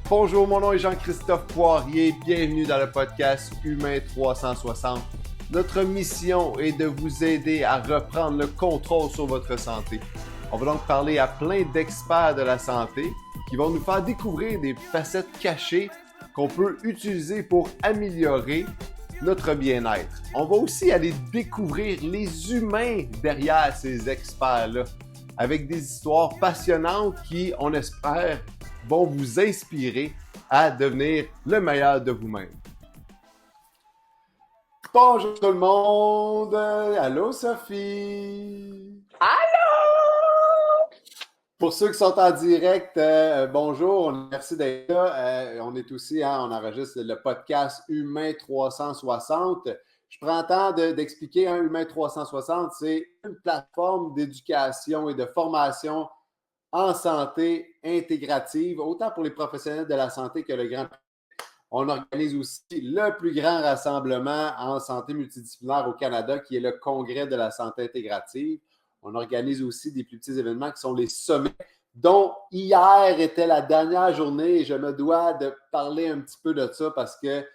Bonjour, mon nom est Jean-Christophe Poirier. Bienvenue dans le podcast Humain 360. Notre mission est de vous aider à reprendre le contrôle sur votre santé. On va donc parler à plein d'experts de la santé qui vont nous faire découvrir des facettes cachées qu'on peut utiliser pour améliorer notre bien-être. On va aussi aller découvrir les humains derrière ces experts-là, avec des histoires passionnantes qui, on espère, vont vous inspirer à devenir le meilleur de vous-même. Bonjour tout le monde! Allô Sophie! Allô! Pour ceux qui sont en direct, bonjour, merci d'être là. On est aussi, on enregistre le podcast Humain 360. Je prends le temps d'expliquer, Humain 360, c'est une plateforme d'éducation et de formation en santé intégrative, autant pour les professionnels de la santé que le grand public. On organise aussi le plus grand rassemblement en santé multidisciplinaire au Canada, qui est le Congrès de la santé intégrative. On organise aussi des plus petits événements qui sont les sommets, dont hier était la dernière journée et je me dois de parler un petit peu de ça parce que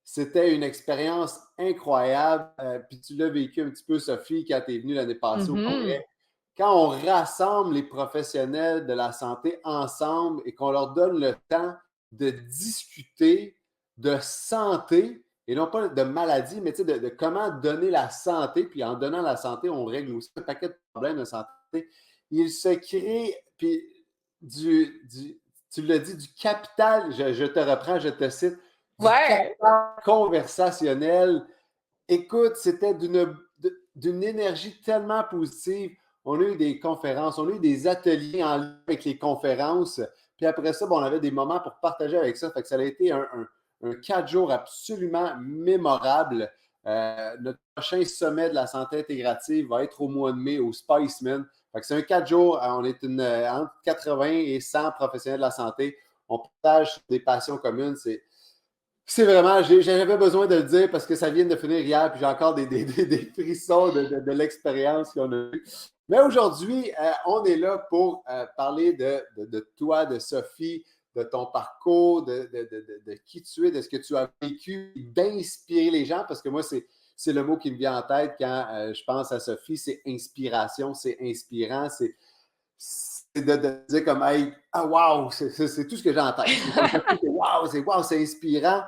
c'était une expérience incroyable. Puis tu l'as vécu un petit peu, Sophie, quand tu es venue l'année passée au Congrès. Quand on rassemble les professionnels de la santé ensemble et qu'on leur donne le temps de discuter de santé, et non pas de maladie, mais de comment donner la santé, puis en donnant la santé, on règle aussi un paquet de problèmes de santé. Il se crée, puis tu l'as dit, du capital, je te reprends, je te cite, du capital conversationnel. Écoute, c'était d'une énergie tellement positive. On a eu des conférences, on a eu des ateliers en lien avec les conférences. Puis après ça, on avait des moments pour partager avec ça. Fait que ça a été un 4 jours absolument mémorable. Notre prochain sommet de la santé intégrative va être au mois de mai au Spiceman. Fait que c'est un 4 jours. On est entre 80 et 100 professionnels de la santé. On partage des passions communes. C'est vraiment, j'avais besoin de le dire parce que ça vient de finir hier, puis j'ai encore des frissons de l'expérience qu'on a eue. Mais aujourd'hui, on est là pour parler de toi, de Sophie, de ton parcours, de qui tu es, de ce que tu as vécu, d'inspirer les gens, parce que moi, c'est le mot qui me vient en tête quand je pense à Sophie, c'est inspiration, c'est inspirant, c'est de dire comme hey, wow, c'est tout ce que j'ai en tête. Wow, c'est inspirant.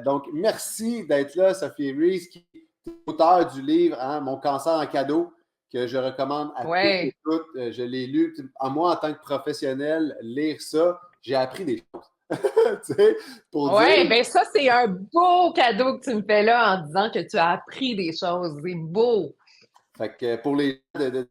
Donc, merci d'être là, Sophie Rees, qui est auteure du livre Mon cancer en cadeau, que je recommande à tous et toutes. Je l'ai lu. Moi, en tant que professionnel, lire ça, j'ai appris des choses. Oui, bien ça, c'est un beau cadeau que tu me fais là en disant que tu as appris des choses. C'est beau. Fait que pour les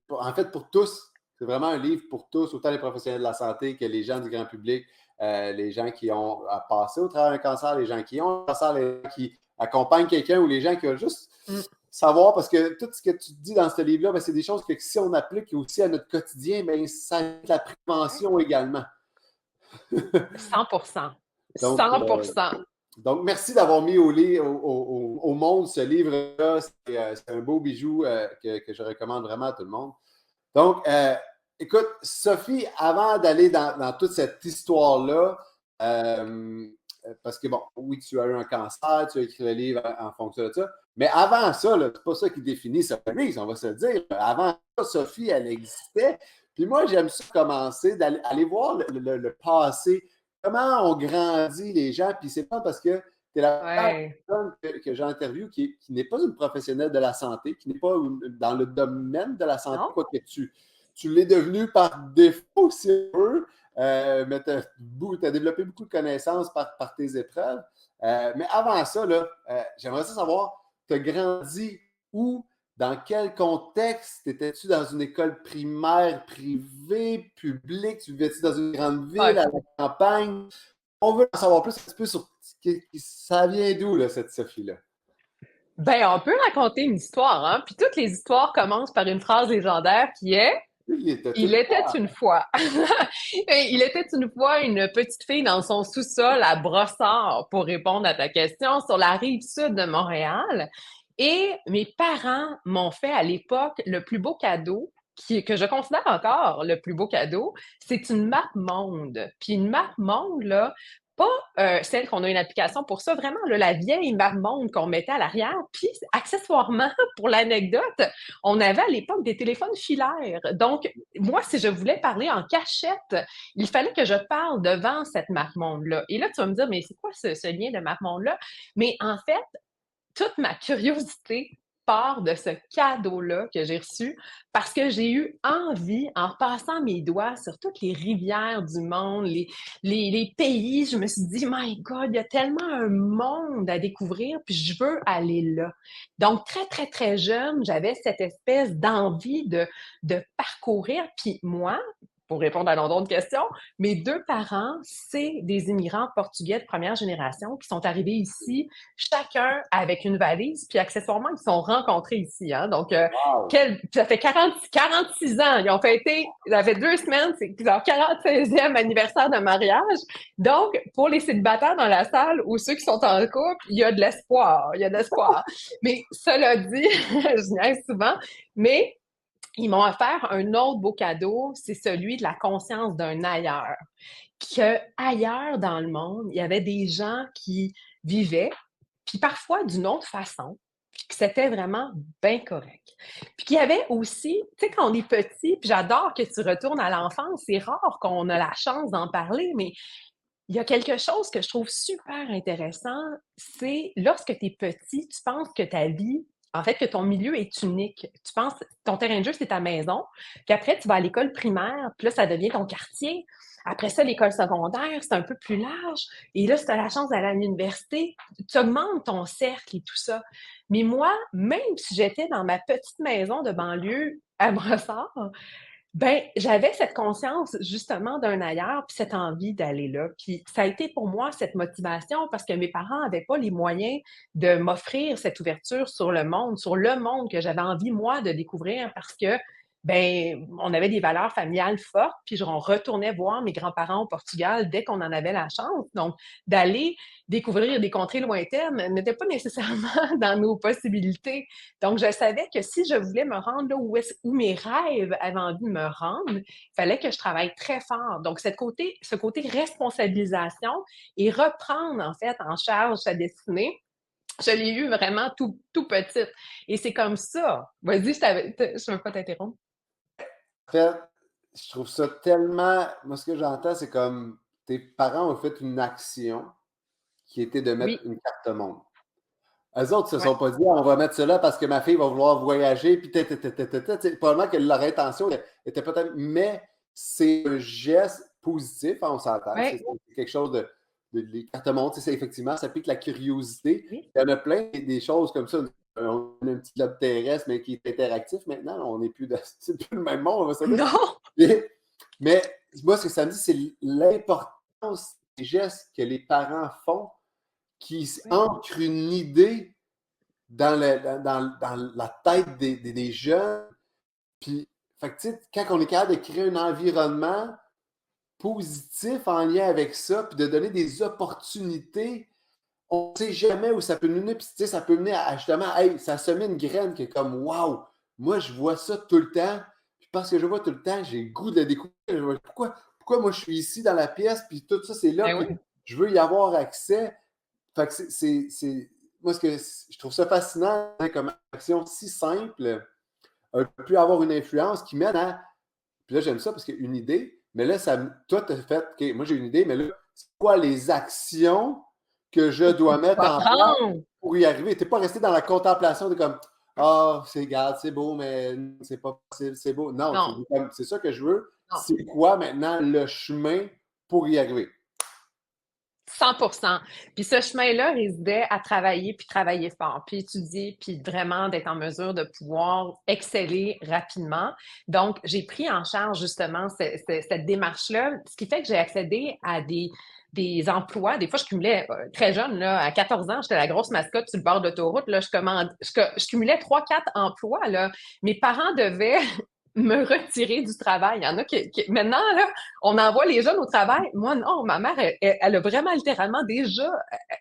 en fait, pour tous, c'est vraiment un livre pour tous, autant les professionnels de la santé que les gens du grand public, les gens qui ont passé au travers d'un cancer, les gens qui ont un cancer, les gens qui accompagnent quelqu'un ou les gens qui veulent juste savoir, parce que tout ce que tu dis dans ce livre-là, c'est des choses que si on applique aussi à notre quotidien, ça aide la prévention également. 100%. 100%. Donc, merci d'avoir mis au monde ce livre-là. C'est un beau bijou que je recommande vraiment à tout le monde. Donc, écoute, Sophie, avant d'aller dans toute cette histoire-là, parce que, bon, oui, tu as eu un cancer, tu as écrit le livre en fonction de ça, mais avant ça, c'est pas ça qui définit Sophie, on va se le dire. Avant ça, Sophie, elle existait. Puis moi, j'aime ça commencer, d'aller voir le passé, comment on grandit les gens, puis c'est pas parce que tu es la première personne que j'interviewe qui n'est pas une professionnelle de la santé, qui n'est pas dans le domaine de la santé, quoi que tu l'es devenu par défaut, si on veut, mais tu as développé beaucoup de connaissances par tes épreuves. Mais avant ça, j'aimerais savoir, tu as grandi où? Dans quel contexte? Étais-tu dans une école primaire privée, publique? Tu vivais-tu dans une grande ville, à la campagne? On veut en savoir plus un petit peu sur ça vient d'où, là, cette Sophie-là? Ben, on peut raconter une histoire, hein? Puis toutes les histoires commencent par une phrase légendaire qui est Il était une fois. Il était une fois une petite fille dans son sous-sol à Brossard, pour répondre à ta question, sur la rive sud de Montréal. Et mes parents m'ont fait à l'époque le plus beau cadeau, que je considère encore le plus beau cadeau, c'est une map monde. Puis une map monde, là, celle qu'on a une application pour ça, vraiment, là, la vieille marmonde qu'on mettait à l'arrière. Puis, accessoirement, pour l'anecdote, on avait à l'époque des téléphones filaires. Donc, moi, si je voulais parler en cachette, il fallait que je parle devant cette marmonde-là. Et là, tu vas me dire, mais c'est quoi ce lien de marmonde-là? Mais en fait, toute ma curiosité part de ce cadeau-là que j'ai reçu parce que j'ai eu envie, en passant mes doigts sur toutes les rivières du monde, les pays, je me suis dit, My God, il y a tellement un monde à découvrir, puis je veux aller là. Donc, très, très, très jeune, j'avais cette espèce d'envie de parcourir. Puis moi, pour répondre à l'autre question, mes deux parents, c'est des immigrants portugais de première génération qui sont arrivés ici, chacun avec une valise, puis accessoirement, ils se sont rencontrés ici. Hein? Donc, Wow! ça fait 46 ans. Ils ont fêté, ça fait 2 semaines, c'est leur 46e anniversaire de mariage. Donc, pour les célibataires dans la salle ou ceux qui sont en couple, il y a de l'espoir. Il y a de l'espoir. Mais cela dit, je niaise souvent, mais ils m'ont offert un autre beau cadeau, c'est celui de la conscience d'un ailleurs. Que ailleurs dans le monde, il y avait des gens qui vivaient, puis parfois d'une autre façon, puis que c'était vraiment bien correct. Puis qu'il y avait aussi, tu sais, quand on est petit, puis j'adore que tu retournes à l'enfance, c'est rare qu'on a la chance d'en parler, mais il y a quelque chose que je trouve super intéressant, c'est lorsque tu es petit, tu penses que ta vie, en fait, que ton milieu est unique. Tu penses, ton terrain de jeu, c'est ta maison. Puis après, tu vas à l'école primaire, puis là, ça devient ton quartier. Après ça, l'école secondaire, c'est un peu plus large. Et là, si tu as la chance d'aller à l'université, tu augmentes ton cercle et tout ça. Mais moi, même si j'étais dans ma petite maison de banlieue à Brossard, ben, j'avais cette conscience justement d'un ailleurs, puis cette envie d'aller là. Puis ça a été pour moi cette motivation parce que mes parents n'avaient pas les moyens de m'offrir cette ouverture sur le monde que j'avais envie, moi, de découvrir parce que, ben, on avait des valeurs familiales fortes, puis on retournait voir mes grands-parents au Portugal dès qu'on en avait la chance. Donc, d'aller découvrir des contrées lointaines n'était pas nécessairement dans nos possibilités. Donc, je savais que si je voulais me rendre là où mes rêves avaient envie de me rendre, il fallait que je travaille très fort. Donc, ce côté responsabilisation et reprendre, en fait, en charge sa destinée, je l'ai eu vraiment tout, tout petite. Et c'est comme ça. Vas-y, je ne veux pas t'interrompre. En fait, je trouve ça tellement. Moi, ce que j'entends, c'est comme tes parents ont fait une action qui était de mettre Oui, une carte monde. Eux autres ne se ouais. sont pas dit, on va mettre cela parce que ma fille va vouloir voyager, puis probablement que leur intention était peut-être, mais c'est un geste positif, hein, on s'entend, c'est Ouais, quelque chose les cartes montres, effectivement, ça pique la curiosité. oui. Il y en a plein des choses comme ça. On a un petit globe terrestre, mais qui est interactif maintenant. On n'est plus, c'est plus le même monde, on va se dire. Non! Mais moi, ce que ça me dit, c'est l'importance des gestes que les parents font qui Oui, ancrent une idée dans la tête des jeunes. Puis, fait que, quand on est capable de créer un environnement positif en lien avec ça, puis de donner des opportunités, on ne sait jamais où ça peut mener. Puis, ça peut mener à justement, hey, ça semer une graine qui est comme, waouh, moi, je vois ça tout le temps. Puis, parce que je vois tout le temps, j'ai le goût de le découvrir. Pourquoi moi, je suis ici dans la pièce, puis tout ça, c'est là, ben puis oui. je veux y avoir accès. Fait que moi, je trouve ça fascinant, hein, comme action si simple pu avoir une influence qui mène à. Puis là, j'aime ça parce qu'il y a une idée, mais là, toi, tu as fait, OK, moi j'ai une idée, mais là, c'est quoi les actions que je dois Tu mettre vas en place apprendre. pour y arriver? Tu n'es pas resté dans la contemplation de comme, ah, c'est garde, c'est beau, mais c'est pas possible, c'est beau. Non, tu Non, dis comme, c'est ça que je veux. non. C'est quoi maintenant le chemin pour y arriver? 100%. Puis ce chemin-là résidait à travailler, puis travailler fort, puis étudier, puis vraiment d'être en mesure de pouvoir exceller rapidement. Donc, j'ai pris en charge justement cette démarche-là, ce qui fait que j'ai accédé à des emplois. Des fois, je cumulais très jeune, là, à 14 ans, j'étais la grosse mascotte sur le bord d'autoroute. Là, je cumulais 3, 4 emplois. Là. Mes parents devaient me retirer du travail. Il y en a maintenant, là, on envoie les jeunes au travail. Moi, non, ma mère, elle a vraiment littéralement déjà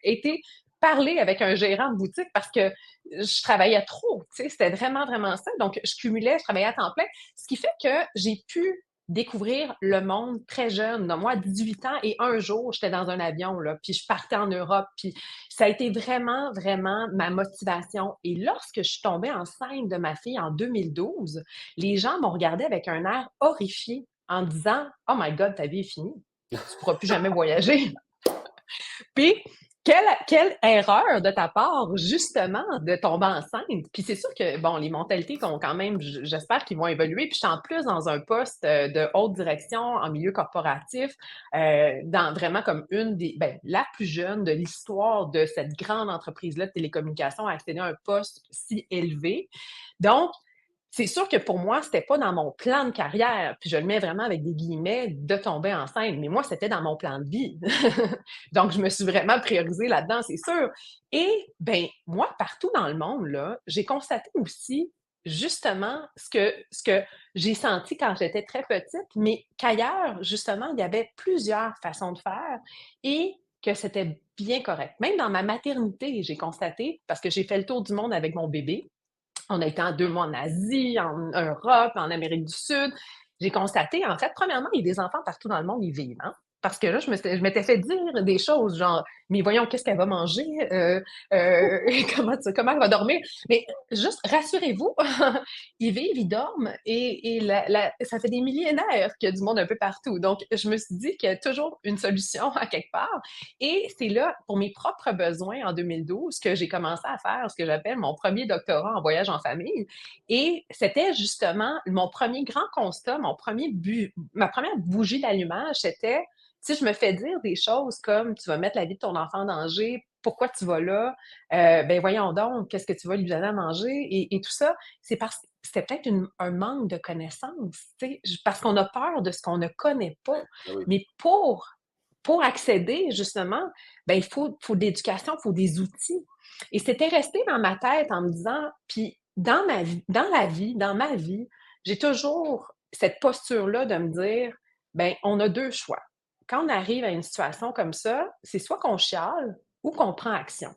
été parler avec un gérant de boutique parce que je travaillais trop, tu sais, c'était vraiment, vraiment ça. Donc, je cumulais, je travaillais à temps plein, ce qui fait que j'ai pu découvrir le monde très jeune. Donc, moi, à 18 ans et un jour, j'étais dans un avion, là, puis je partais en Europe, puis ça a été vraiment, vraiment ma motivation. Et lorsque je suis tombée enceinte de ma fille en 2012, les gens m'ont regardé avec un air horrifié en disant « Oh my God, ta vie est finie. Tu ne pourras plus jamais voyager. » Puis, quelle erreur de ta part, justement, de tomber enceinte. Puis c'est sûr que, bon, les mentalités ont quand même, j'espère qu'ils vont évoluer. Puis je suis en plus dans un poste de haute direction en milieu corporatif, dans vraiment comme une des, ben, la plus jeune de l'histoire de cette grande entreprise-là de télécommunications à accéder à un poste si élevé. Donc, c'est sûr que pour moi, c'était pas dans mon plan de carrière, puis je le mets vraiment avec des guillemets, de tomber enceinte, mais moi, c'était dans mon plan de vie. Donc, je me suis vraiment priorisée là-dedans, c'est sûr. Et ben, moi, partout dans le monde, là, j'ai constaté aussi justement ce que j'ai senti quand j'étais très petite, mais qu'ailleurs, justement, il y avait plusieurs façons de faire et que c'était bien correct. Même dans ma maternité, j'ai constaté, parce que j'ai fait le tour du monde avec mon bébé, on a été en 2 mois en Asie, en Europe, en Amérique du Sud. J'ai constaté, en fait, premièrement, il y a des enfants partout dans le monde, ils vivent, hein? Parce que là, je m'étais fait dire des choses genre, mais voyons, qu'est-ce qu'elle va manger? Comment elle va dormir? Mais juste rassurez-vous, ils vivent, ils dorment et ça fait des millénaires qu'il y a du monde un peu partout. Donc, je me suis dit qu'il y a toujours une solution à quelque part. Et c'est là, pour mes propres besoins, en 2012, que j'ai commencé à faire ce que j'appelle mon premier doctorat en voyage en famille. Et c'était justement mon premier grand constat, ma première bougie d'allumage, c'était si je me fais dire des choses comme tu vas mettre la vie de ton enfant en danger, pourquoi tu vas là, ben voyons donc, qu'est-ce que tu vas lui donner à manger et tout ça, c'est parce que c'était peut-être un manque de connaissances, parce qu'on a peur de ce qu'on ne connaît pas. Ah oui. Mais pour accéder, justement, ben, il faut de l'éducation, il faut des outils. Et c'était resté dans ma tête en me disant, puis dans ma vie, j'ai toujours cette posture-là de me dire, ben, on a deux choix. Quand on arrive à une situation comme ça, c'est soit qu'on chiale ou qu'on prend action.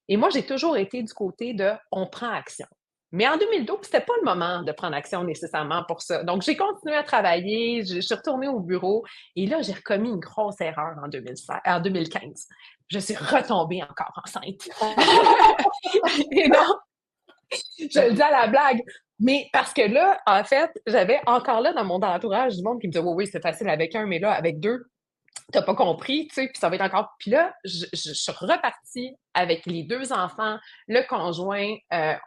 Et moi, j'ai toujours été du côté de on prend action. Mais en 2012, c'était pas le moment de prendre action nécessairement pour ça. Donc, j'ai continué à travailler, je suis retournée au bureau et là, j'ai recommis une grosse erreur en 2015. Je suis retombée encore enceinte. Et non, je le dis à la blague. Mais parce que là, en fait, j'avais encore là dans mon entourage du monde qui me disait, oui, oui, c'est facile avec un, mais là, avec deux, t'as pas compris, tu sais, puis ça va être encore. Puis là, je suis repartie avec les deux enfants, le conjoint.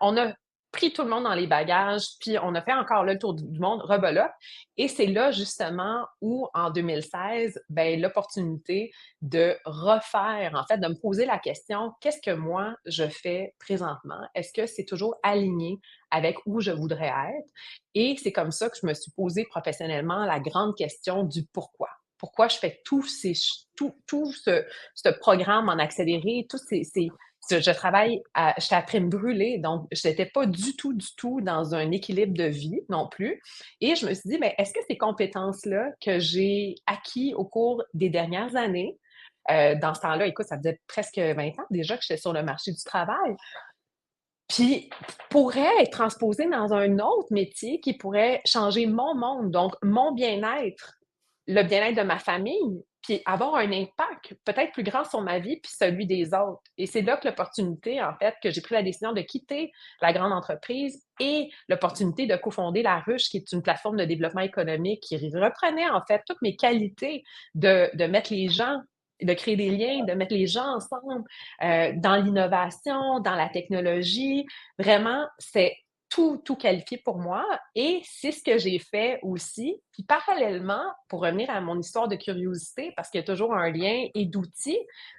On a pris tout le monde dans les bagages, puis on a fait encore le tour du monde, rebelote. Et c'est là, justement, où, en 2016, ben, l'opportunité de refaire, en fait, de me poser la question, qu'est-ce que moi, je fais présentement? Est-ce que c'est toujours aligné avec où je voudrais être? Et c'est comme ça que je me suis posée professionnellement la grande question du pourquoi. Pourquoi je fais tout ce programme en accéléré, je travaille j'étais à prime brûlée, donc je n'étais pas du tout dans un équilibre de vie non plus. Et je me suis dit, mais est-ce que ces compétences-là que j'ai acquis au cours des dernières années, dans ce temps-là, écoute, ça faisait presque 20 ans déjà que j'étais sur le marché du travail, puis pourraient être transposées dans un autre métier qui pourrait changer mon monde, donc mon bien-être, le bien-être de ma famille, puis avoir un impact peut-être plus grand sur ma vie puis celui des autres. Et c'est là que l'opportunité, en fait, que j'ai pris la décision de quitter la grande entreprise et l'opportunité de cofonder La Ruche, qui est une plateforme de développement économique qui reprenait, en fait, toutes mes qualités de mettre les gens, de créer des liens, de mettre les gens ensemble dans l'innovation, dans la technologie. Vraiment, c'est tout qualifié pour moi et c'est ce que j'ai fait aussi. Puis parallèlement, pour revenir à mon histoire de curiosité, parce qu'il y a toujours un lien et d'outils,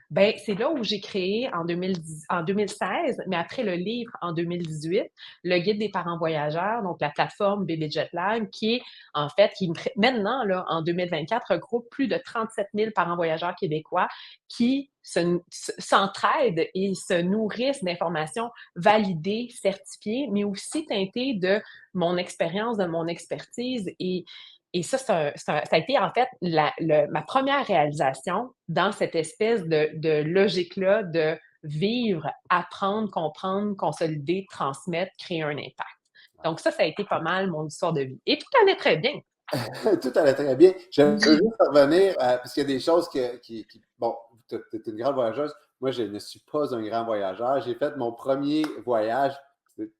ben c'est là où j'ai créé en 2016, mais après le livre en 2018, le guide des parents voyageurs, donc la plateforme Bébé Jetlag, qui est en fait, qui maintenant, là, en 2024, regroupe plus de 37 000 parents voyageurs québécois qui s'entraident et se nourrissent d'informations validées, certifiées, mais aussi teintées de mon expérience, de mon expertise. Et ça, ça a été en fait ma première réalisation dans cette espèce de logique-là de vivre, apprendre, comprendre, consolider, transmettre, créer un impact. Donc ça a été pas mal mon histoire de vie. Et tout allait très bien. Tout allait très bien. Je veux juste revenir, parce qu'il y a des choses bon, tu es une grande voyageuse. Moi, je ne suis pas un grand voyageur. J'ai fait mon premier voyage, c'est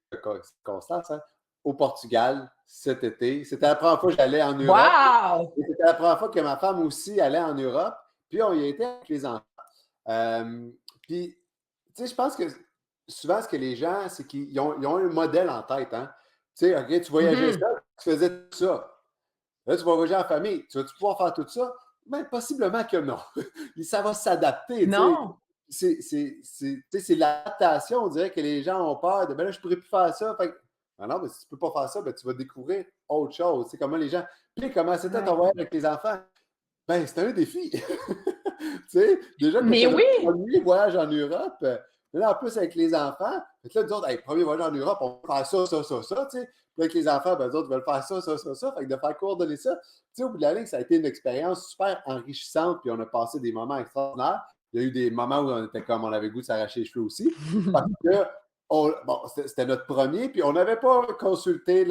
Constance, hein, au Portugal cet été. C'était la première fois que j'allais en Europe. Wow! Et c'était la première fois que ma femme aussi allait en Europe. Puis on y était avec les enfants. Puis, tu sais, je pense que souvent, ce que les gens, c'est qu'ils ont un modèle en tête. Hein? Tu sais, OK, tu voyageais Mhm. seul, tu faisais tout ça. Là, tu vas voyager en famille. Tu vas-tu pouvoir faire tout ça? Ben, possiblement que non. Ça va s'adapter, tu sais. Non. C'est l'adaptation, on dirait que les gens ont peur de, ben là, je ne pourrais plus faire ça. Fait que, ben non, mais si tu ne peux pas faire ça, ben, tu vas découvrir autre chose. C'est comment les gens. Puis comment c'était ton Ouais. voyage avec tes enfants? Ben, c'était un défi. Tu sais, déjà que Mais c'était oui! notre premier voyage en Europe, mais là, en plus, avec les enfants, fait que là, nous autres, hey, premier voyage en Europe, on va faire ça, tu sais. Puis avec les enfants, ben, eux autres veulent faire ça. Fait que de faire coordonner ça, tu sais, au bout de la ligne, ça a été une expérience super enrichissante, puis on a passé des moments extraordinaires. Il y a eu des moments où on était comme, on avait le goût de s'arracher les cheveux aussi, parce que bon, c'était notre premier, puis on n'avait pas consulté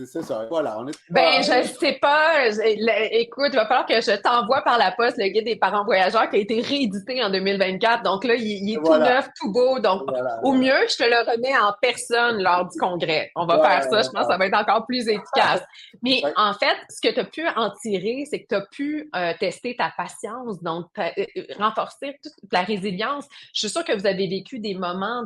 c'est ça. Voilà, on était Ben, je sais pas. Écoute, il va falloir que je t'envoie par la poste le guide des parents voyageurs qui a été réédité en 2024. Donc là, il est tout voilà, neuf, tout beau. Donc, voilà, au voilà. mieux, je te le remets en personne lors du congrès. On va faire ça. Je pense que ça Ouais, va être encore plus efficace. Mais ouais. en fait, ce que tu as pu en tirer, c'est que tu as pu tester ta patience, donc renforcer toute la résilience. Je suis sûre que vous avez vécu des moments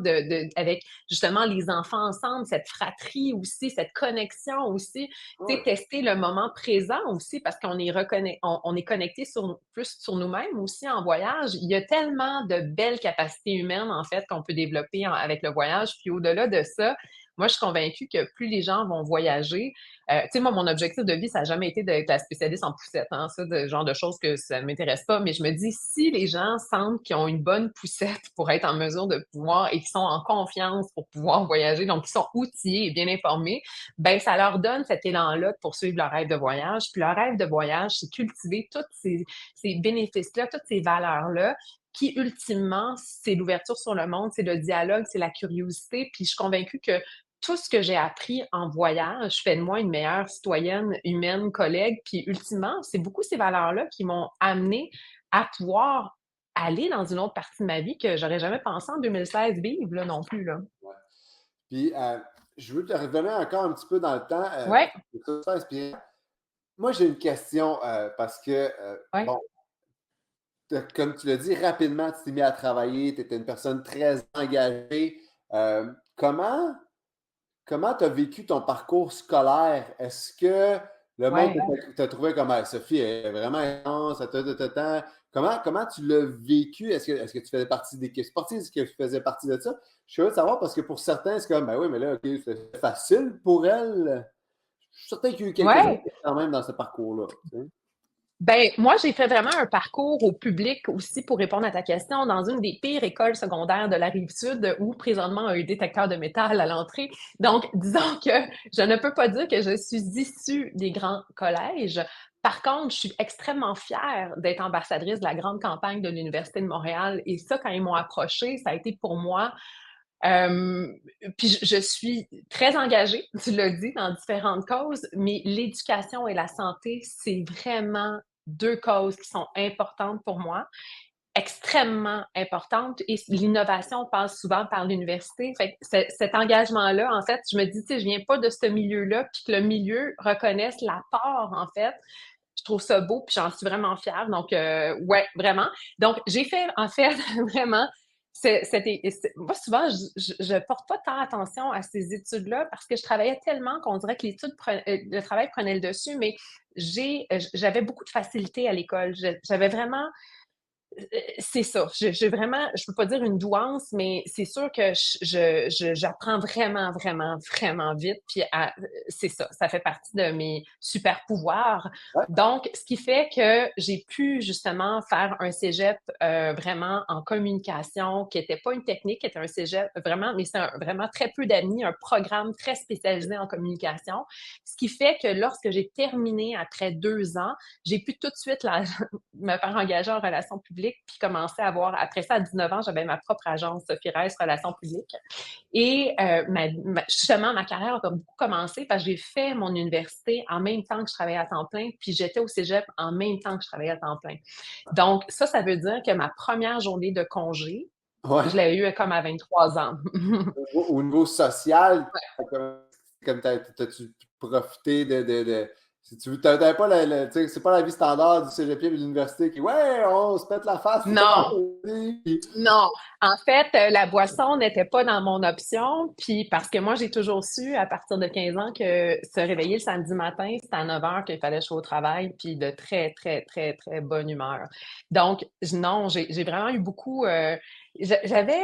avec justement les enfants ensemble, cette fratrie aussi, cette connexion aussi, tu sais, Ouais. tester le moment présent aussi parce qu'on est on est connecté plus sur nous-mêmes aussi en voyage. Il y a tellement de belles capacités humaines en fait qu'on peut développer avec le voyage. Puis au-delà de ça, moi, je suis convaincue que plus les gens vont voyager, tu sais, moi, mon objectif de vie, ça n'a jamais été d'être la spécialiste en poussette, hein, ça, de genre de choses que ça ne m'intéresse pas. Mais je me dis, si les gens sentent qu'ils ont une bonne poussette pour être en mesure de pouvoir et qu'ils sont en confiance pour pouvoir voyager, donc ils sont outillés et bien informés, ben ça leur donne cet élan-là de poursuivre leur rêve de voyage. Puis leur rêve de voyage, c'est cultiver tous ces bénéfices-là, toutes ces valeurs-là qui, ultimement, c'est l'ouverture sur le monde, c'est le dialogue, c'est la curiosité. Puis je suis convaincue que tout ce que j'ai appris en voyage fait de moi une meilleure citoyenne, humaine, collègue. Puis ultimement, c'est beaucoup ces valeurs-là qui m'ont amené à pouvoir aller dans une autre partie de ma vie que j'aurais jamais pensé en 2016 vivre là, non plus. Là. Ouais. Puis, je veux te revenir encore un petit peu dans le temps. Ouais, C'est super inspirant. Moi, j'ai une question parce que, ouais. bon, comme tu l'as dit, rapidement, tu t'es mis à travailler, tu étais une personne très engagée. Comment tu as vécu ton parcours scolaire? Est-ce que le monde Ouais. t'a trouvé comme ah, Sophie est vraiment intense, comment tu l'as vécu? Est-ce que tu faisais partie des équipes sportives? Est-ce que tu faisais partie de ça? Je suis curieux de savoir parce que pour certains, c'est comme ben oui, mais là, OK, c'est facile pour elle. Je suis certain qu'il y a eu quelques Ouais. échecs quand même dans ce parcours-là. Tu sais. Ben, moi, j'ai fait vraiment un parcours au public aussi pour répondre à ta question dans une des pires écoles secondaires de la Rive-Sud où présentement un détecteur de métal à l'entrée. Donc, disons que je ne peux pas dire que je suis issue des grands collèges. Par contre, je suis extrêmement fière d'être ambassadrice de la grande campagne de l'Université de Montréal. Et ça, quand ils m'ont approchée, ça a été pour moi euh, puis je suis très engagée, tu l'as dit, dans différentes causes, mais l'éducation et la santé, c'est vraiment deux causes qui sont importantes pour moi, extrêmement importantes. Et l'innovation passe souvent par l'université. Fait que cet engagement-là, en fait, je me dis, tu sais, je viens pas de ce milieu-là, puis que le milieu reconnaisse l'apport, en fait. Je trouve ça beau, puis j'en suis vraiment fière. Donc, ouais, vraiment. Donc, j'ai fait, en fait, vraiment moi, souvent, je porte pas tant attention à ces études-là parce que je travaillais tellement qu'on dirait que le travail prenait le dessus, mais j'avais beaucoup de facilité à l'école. J'avais vraiment c'est ça. J'ai vraiment, je peux pas dire une douance, mais c'est sûr que j'apprends vraiment, vraiment, vraiment vite. Puis c'est ça, ça fait partie de mes super pouvoirs. Ouais, Donc, ce qui fait que j'ai pu justement faire un cégep vraiment en communication, qui était pas une technique, qui était un cégep vraiment, mais c'est vraiment très peu d'amis, un programme très spécialisé en communication. Ce qui fait que lorsque j'ai terminé après 2 ans, j'ai pu tout de suite me faire engager en relations publiques, puis commencer à avoir, après ça, à 19 ans, j'avais ma propre agence, Sophie Reiss Relations publiques. Et justement, ma carrière a beaucoup commencé parce que j'ai fait mon université en même temps que je travaillais à temps plein, puis j'étais au cégep en même temps que je travaillais à temps plein. Donc, ça veut dire que ma première journée de congé, je Ouais. l'ai eue comme à 23 ans. Au niveau social, Ouais. comme t'as-tu profité si tu n'avais pas tu sais, c'est pas la vie standard du cégep et de l'université qui, ouais, on se pète la face tout le Non, monde. non. En fait, la boisson n'était pas dans mon option, puis parce que moi, j'ai toujours su, à partir de 15 ans, que se réveiller le samedi matin, c'était à 9 heures qu'il fallait que je sois au travail, puis de très, très, très, très bonne humeur. Donc, non, j'ai vraiment eu beaucoup... j'avais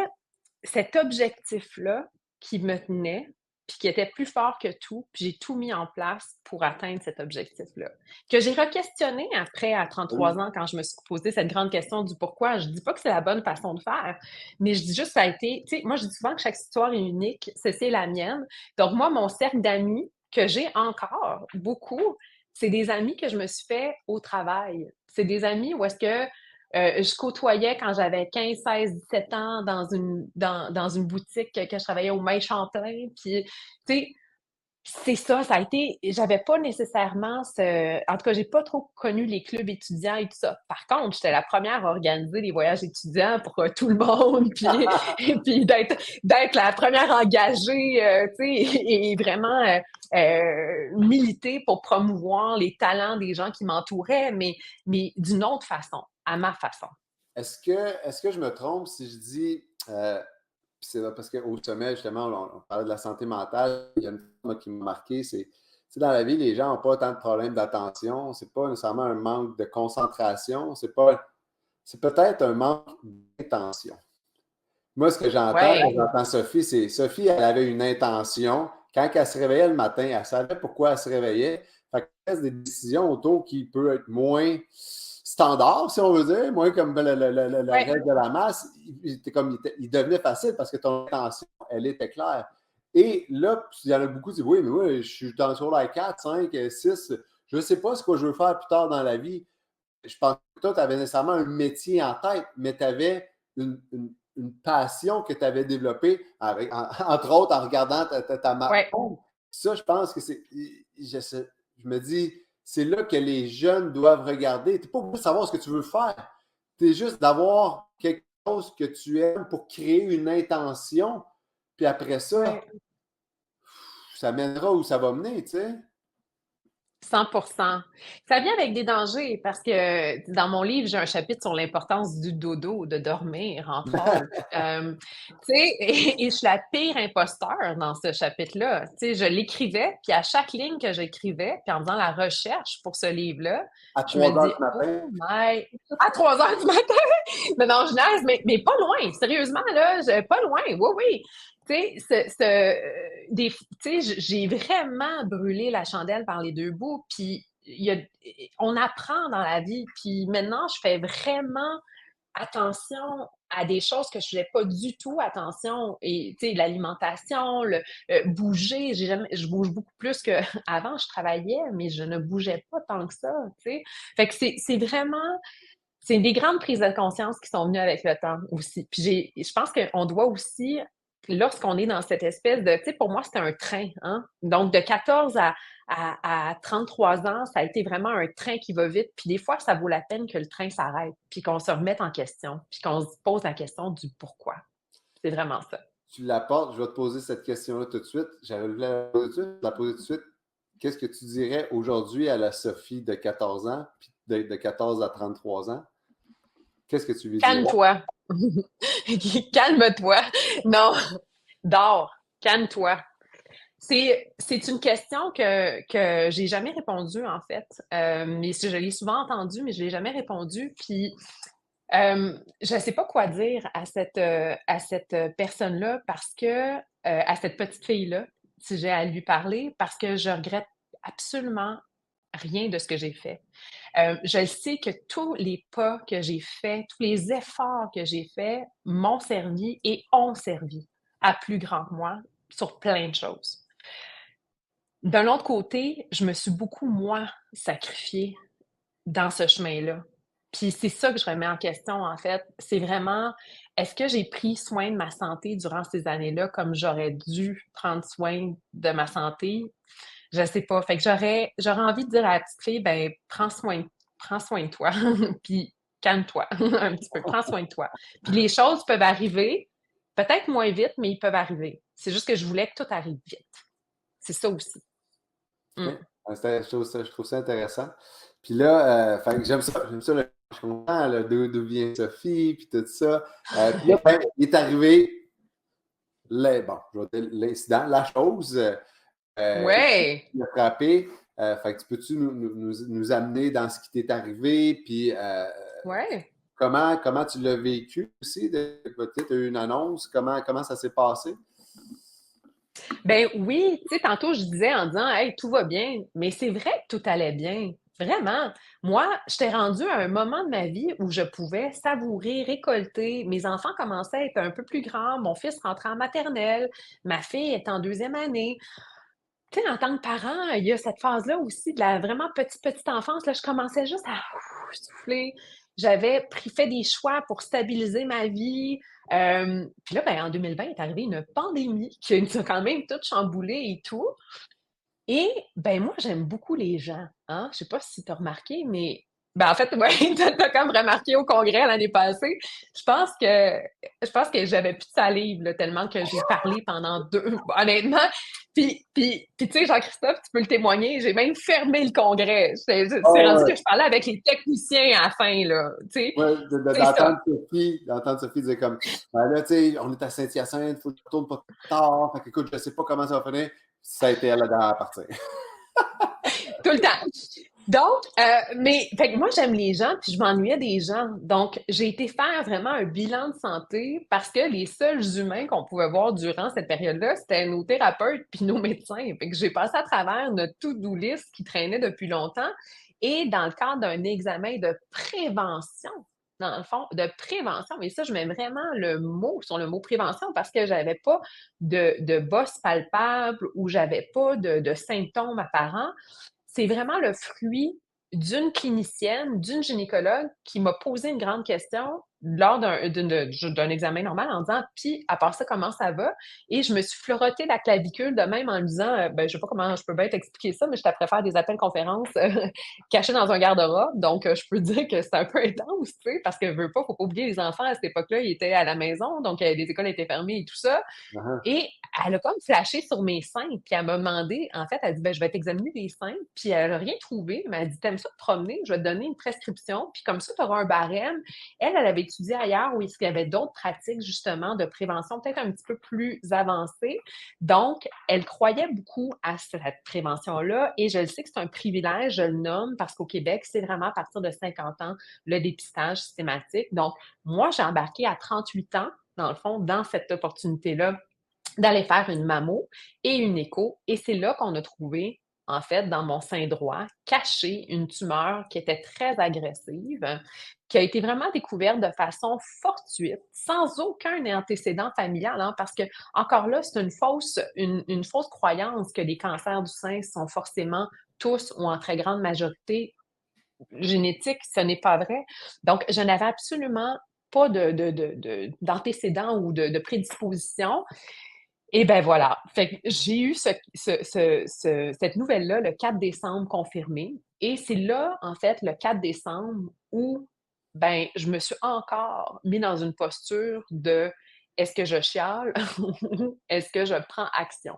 cet objectif-là qui me tenait, puis qui était plus fort que tout, puis j'ai tout mis en place pour atteindre cet objectif-là. Que j'ai re-questionné après, à 33 ans, quand je me suis posé cette grande question du pourquoi. Je dis pas que c'est la bonne façon de faire, mais je dis juste que ça a été... Tu sais, moi, je dis souvent que chaque histoire est unique, c'est la mienne. Donc, moi, mon cercle d'amis, que j'ai encore beaucoup, c'est des amis que je me suis fait au travail. C'est des amis où est-ce que je côtoyais quand j'avais 15, 16, 17 ans dans une boutique que je travaillais au Mail Champlain. Puis, tu sais, c'est ça, ça a été. J'avais pas nécessairement ce. En tout cas, j'ai pas trop connu les clubs étudiants et tout ça. Par contre, j'étais la première à organiser les voyages étudiants pour tout le monde, puis, et puis d'être la première engagée, tu sais, et vraiment militer pour promouvoir les talents des gens qui m'entouraient, mais d'une autre façon, à ma façon. Est-ce que je me trompe si je dis, c'est parce qu'au sommet, justement, on parlait de la santé mentale, il y a une chose qui m'a marqué, c'est dans la vie, les gens n'ont pas tant de problèmes d'attention, c'est pas nécessairement un manque de concentration, c'est peut-être un manque d'intention. Moi, ce que j'entends Ouais, quand j'entends Sophie, c'est Sophie, elle avait une intention. Quand elle se réveillait le matin, elle savait pourquoi elle se réveillait. Fait qu'elle fait des décisions autour qui peuvent être moins standard, si on veut dire, moins comme le ouais. reste de la masse. Il devenait facile parce que ton intention, elle était claire. Et là, il y en a beaucoup qui disent, oui, mais moi, je suis sur la 4, 5, 6. Je ne sais pas ce que je veux faire plus tard dans la vie. Je pense que toi, tu avais nécessairement un métier en tête, mais tu avais une passion que tu avais développée, entre autres en regardant ta map. Ouais. Ça, je pense que c'est. Je me dis, c'est là que les jeunes doivent regarder. Tu n'es pas obligé de savoir ce que tu veux faire. Tu es juste d'avoir quelque chose que tu aimes pour créer une intention. Puis après ça, Ouais. ça mènera où ça va mener, tu sais. 100%. Ça vient avec des dangers parce que dans mon livre, j'ai un chapitre sur l'importance du dodo, de dormir, entre autres. Tu sais, et je suis la pire imposteur dans ce chapitre-là. Tu sais, je l'écrivais, puis à chaque ligne que j'écrivais, puis en faisant la recherche pour ce livre-là, À je me 3 heures dis, du matin. oh my, à 3 heures du matin! Mais non, je niaise, mais pas loin. Sérieusement, là, pas loin. Oui, oui. Tu sais, j'ai vraiment brûlé la chandelle par les deux bouts. Puis on apprend dans la vie. Puis maintenant, je fais vraiment attention à des choses que je faisais pas du tout attention. Et tu sais, l'alimentation, le bouger, je bouge beaucoup plus qu'avant. Je travaillais, mais je ne bougeais pas tant que ça. Tu sais, fait que c'est vraiment c'est des grandes prises de conscience qui sont venues avec le temps aussi. Puis je pense qu'on doit aussi, lorsqu'on est dans cette espèce de, tu sais, pour moi, c'était un train, hein? Donc, de 14 à 33 ans, ça a été vraiment un train qui va vite. Puis des fois, ça vaut la peine que le train s'arrête, puis qu'on se remette en question, puis qu'on se pose la question du pourquoi. C'est vraiment ça. Tu l'apportes, je vais te poser cette question-là tout de suite. J'avais voulu la poser tout de suite, je la poser tout de suite. Qu'est-ce que tu dirais aujourd'hui à la Sophie de 14 ans, puis de 14 à 33 ans? Qu'est-ce que tu lui dirais? Calme-toi. Calme-toi. Non, dors. Calme-toi. C'est une question que j'ai jamais répondu, en fait. Mais je l'ai souvent entendue, mais je l'ai jamais répondu. Puis, je ne sais pas quoi dire à cette personne-là parce que, à cette petite fille-là, si j'ai à lui parler, parce que je regrette absolument rien de ce que j'ai fait. Je sais que tous les pas que j'ai faits, tous les efforts que j'ai faits m'ont servi et ont servi à plus grand que moi sur plein de choses. D'un autre côté, je me suis beaucoup, moi, sacrifiée dans ce chemin-là. Puis c'est ça que je remets en question, en fait. C'est vraiment, est-ce que j'ai pris soin de ma santé durant ces années-là comme j'aurais dû prendre soin de ma santé? Je sais pas. Fait que j'aurais envie de dire à la petite fille, ben, prends soin de toi. Puis calme-toi un petit peu. Prends soin de toi. Puis les choses peuvent arriver, peut-être moins vite, mais ils peuvent arriver. C'est juste que je voulais que tout arrive vite. C'est ça aussi. Mm. Oui, je trouve ça intéressant. Puis là, fait que j'aime ça, je comprends d'où vient Sophie, puis tout ça. Puis là, ben, il est arrivé, bon, je vais dire l'incident, la chose Ouais. qui a frappé. Fait que peux-tu nous amener dans ce qui t'est arrivé, puis Ouais. comment tu l'as vécu aussi? Peut-être eu une annonce, comment ça s'est passé? Ben oui, tu sais, tantôt je disais en disant, hey, tout va bien, mais c'est vrai que tout allait bien. Vraiment. Moi, j'étais rendue à un moment de ma vie où je pouvais savourer, récolter. Mes enfants commençaient à être un peu plus grands. Mon fils rentrait en maternelle. Ma fille est en deuxième année. Tu sais, en tant que parent, il y a cette phase-là aussi de la vraiment petite enfance. Là, je commençais juste à souffler. J'avais fait des choix pour stabiliser ma vie. Puis là, ben, en 2020 est arrivée une pandémie qui nous a quand même tout chamboulé et tout. Et ben moi, j'aime beaucoup les gens. Hein? Je sais pas si tu as remarqué, mais ben en fait, ouais, t'as comme remarqué au congrès l'année passée. Je pense que je pense que j'avais plus de salive là, tellement que j'ai parlé pendant deux, honnêtement. Puis tu sais, Jean-Christophe, tu peux le témoigner, j'ai même fermé le congrès. C'est rendu Oh, que je parlais avec les techniciens à la fin, là. Tu sais, ouais, c'est ça. d'entendre Sophie dire comme, ben là, tu sais, on est à Saint-Hyacinthe, il faut que tu retournes pas tard. Fait que, écoute, je sais pas comment ça va finir. Ça a été elle la dernière à partir. Tout le temps. Donc, mais fait que moi, j'aime les gens, puis je m'ennuyais des gens. Donc, j'ai été faire vraiment un bilan de santé parce que les seuls humains qu'on pouvait voir durant cette période-là, c'était nos thérapeutes puis nos médecins. Fait que j'ai passé à travers notre to-do list qui traînait depuis longtemps et dans le cadre d'un examen de prévention. Dans le fond, de prévention. Et ça, je mets vraiment le mot sur le mot prévention parce que j'avais pas de bosse palpable ou j'avais pas de symptômes apparents. C'est vraiment le fruit d'une clinicienne, d'une gynécologue qui m'a posé une grande question lors d'un examen normal en disant puis à part ça comment ça va et je me suis frotté la clavicule de même en lui disant ben je sais pas comment je peux bien t'expliquer ça mais je t'apprête faire des appels conférences cachés dans un garde-robe donc je peux dire que c'est un peu intense tu sais parce que je veux pas faut pas oublier les enfants à cette époque-là ils étaient à la maison donc les écoles étaient fermées et tout ça Uh-huh. et elle a comme flashé sur mes seins, puis elle m'a demandé, en fait, elle dit, ben, je vais t'examiner les seins, puis elle n'a rien trouvé, mais elle dit, t'aimes ça te promener, je vais te donner une prescription, puis comme ça, tu auras un barème. Elle avait étudié ailleurs où il y avait d'autres pratiques, justement, de prévention, peut-être un petit peu plus avancées. Donc, elle croyait beaucoup à cette prévention-là, et je le sais que c'est un privilège, je le nomme, parce qu'au Québec, c'est vraiment à partir de 50 ans le dépistage systématique. Donc, moi, j'ai embarqué à 38 ans, dans le fond, dans cette opportunité-là d'aller faire une mammo et une écho. Et c'est là qu'on a trouvé, en fait, dans mon sein droit, caché une tumeur qui était très agressive, qui a été vraiment découverte de façon fortuite, sans aucun antécédent familial, hein, parce que, encore là, c'est une fausse croyance que les cancers du sein sont forcément tous ou en très grande majorité génétiques. Ce n'est pas vrai. Donc, je n'avais absolument pas d'antécédents ou de prédisposition. Et ben voilà. Fait que j'ai eu cette nouvelle-là le 4 décembre confirmée. Et c'est là, en fait, le 4 décembre où ben, je me suis encore mis dans une posture de est-ce que je chiale ou est-ce que je prends action?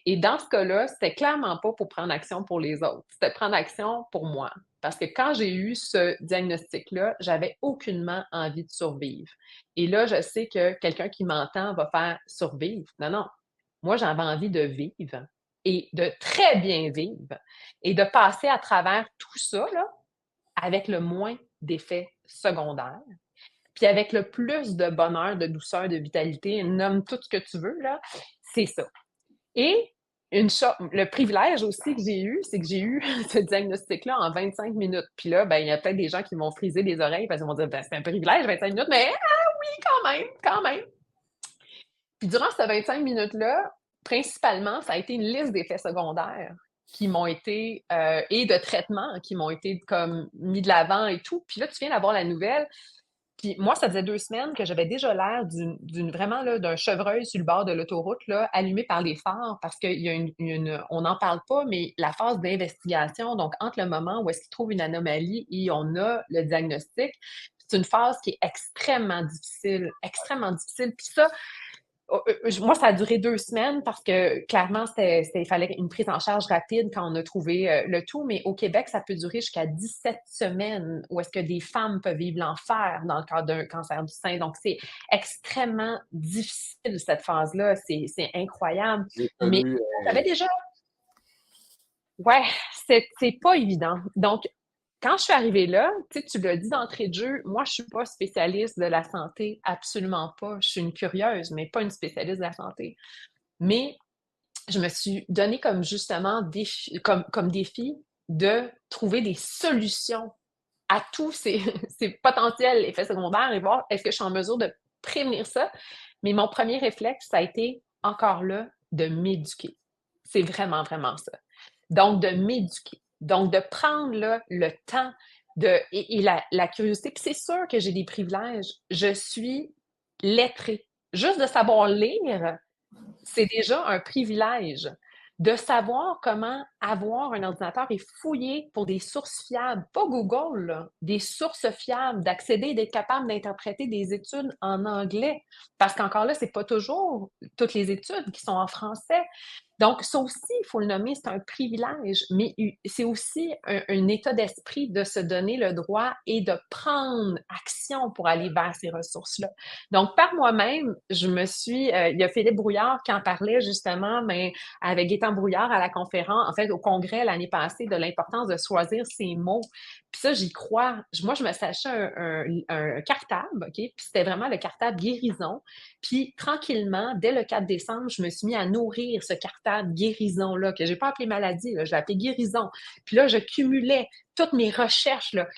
Et dans ce cas-là, c'était clairement pas pour prendre action pour les autres. C'était prendre action pour moi. Parce que quand j'ai eu ce diagnostic-là, j'avais aucunement envie de survivre. Et là, je sais que quelqu'un qui m'entend va faire survivre. Non, non. Moi, j'avais envie de vivre et de très bien vivre et de passer à travers tout ça là, avec le moins d'effets secondaires, puis avec le plus de bonheur, de douceur, de vitalité, nomme tout ce que tu veux, là, c'est ça. Et le privilège aussi que j'ai eu, c'est que j'ai eu ce diagnostic-là en 25 minutes. Puis là, ben, il y a peut-être des gens qui vont friser les oreilles parce qu'ils vont dire, ben, c'est un privilège, 25 minutes, mais ah oui, quand même, quand même. Puis durant ces 25 minutes-là, principalement, ça a été une liste d'effets secondaires qui m'ont été, et de traitements qui m'ont été comme mis de l'avant et tout. Puis là, tu viens d'avoir la nouvelle. Puis moi, ça faisait 2 semaines que j'avais déjà l'air d'une vraiment là, d'un chevreuil sur le bord de l'autoroute, là, allumé par les phares, parce qu'il y a on n'en parle pas, mais la phase d'investigation, donc entre le moment où est-ce qu'ils trouvent une anomalie et on a le diagnostic, c'est une phase qui est extrêmement difficile, extrêmement difficile. Puis ça, moi, ça a duré 2 semaines parce que clairement, il fallait une prise en charge rapide quand on a trouvé le tout. Mais au Québec, ça peut durer jusqu'à 17 semaines où est-ce que des femmes peuvent vivre l'enfer dans le cadre d'un cancer du sein. Donc, c'est extrêmement difficile, cette phase-là. C'est incroyable. J'ai Mais connu. j'avais déjà. Ouais, c'est pas évident. Donc, quand je suis arrivée là, tu l'as dit d'entrée de jeu, moi, je suis pas spécialiste de la santé, absolument pas. Je suis une curieuse, mais pas une spécialiste de la santé. Mais je me suis donné comme justement comme défi de trouver des solutions à tous ces, ces potentiels effets secondaires et voir est-ce que je suis en mesure de prévenir ça. Mais mon premier réflexe, ça a été encore là de m'éduquer. C'est vraiment, vraiment ça. Donc, de m'éduquer. Donc, de prendre là, le temps et la curiosité. Puis c'est sûr que j'ai des privilèges. Je suis lettrée. Juste de savoir lire, c'est déjà un privilège. De savoir comment avoir un ordinateur et fouiller pour des sources fiables, pas Google, là, des sources fiables, d'accéder et d'être capable d'interpréter des études en anglais. Parce qu'encore là, c'est pas toujours toutes les études qui sont en français. Donc, ça aussi, il faut le nommer, c'est un privilège, mais c'est aussi un état d'esprit de se donner le droit et de prendre action pour aller vers ces ressources-là. Donc, par moi-même, il y a Philippe Brouillard qui en parlait justement, mais avec Gaétan Brouillard à la conférence, en fait, au congrès l'année passée, de l'importance de choisir ses mots. Puis ça, j'y crois. Moi, je me sachais un cartable, OK? Puis c'était vraiment le cartable guérison. Puis tranquillement, dès le 4 décembre, je me suis mis à nourrir ce cartable guérison-là, que j'ai pas appelé maladie, là, je l'ai appelé guérison. Puis là, je cumulais toutes mes recherches, là.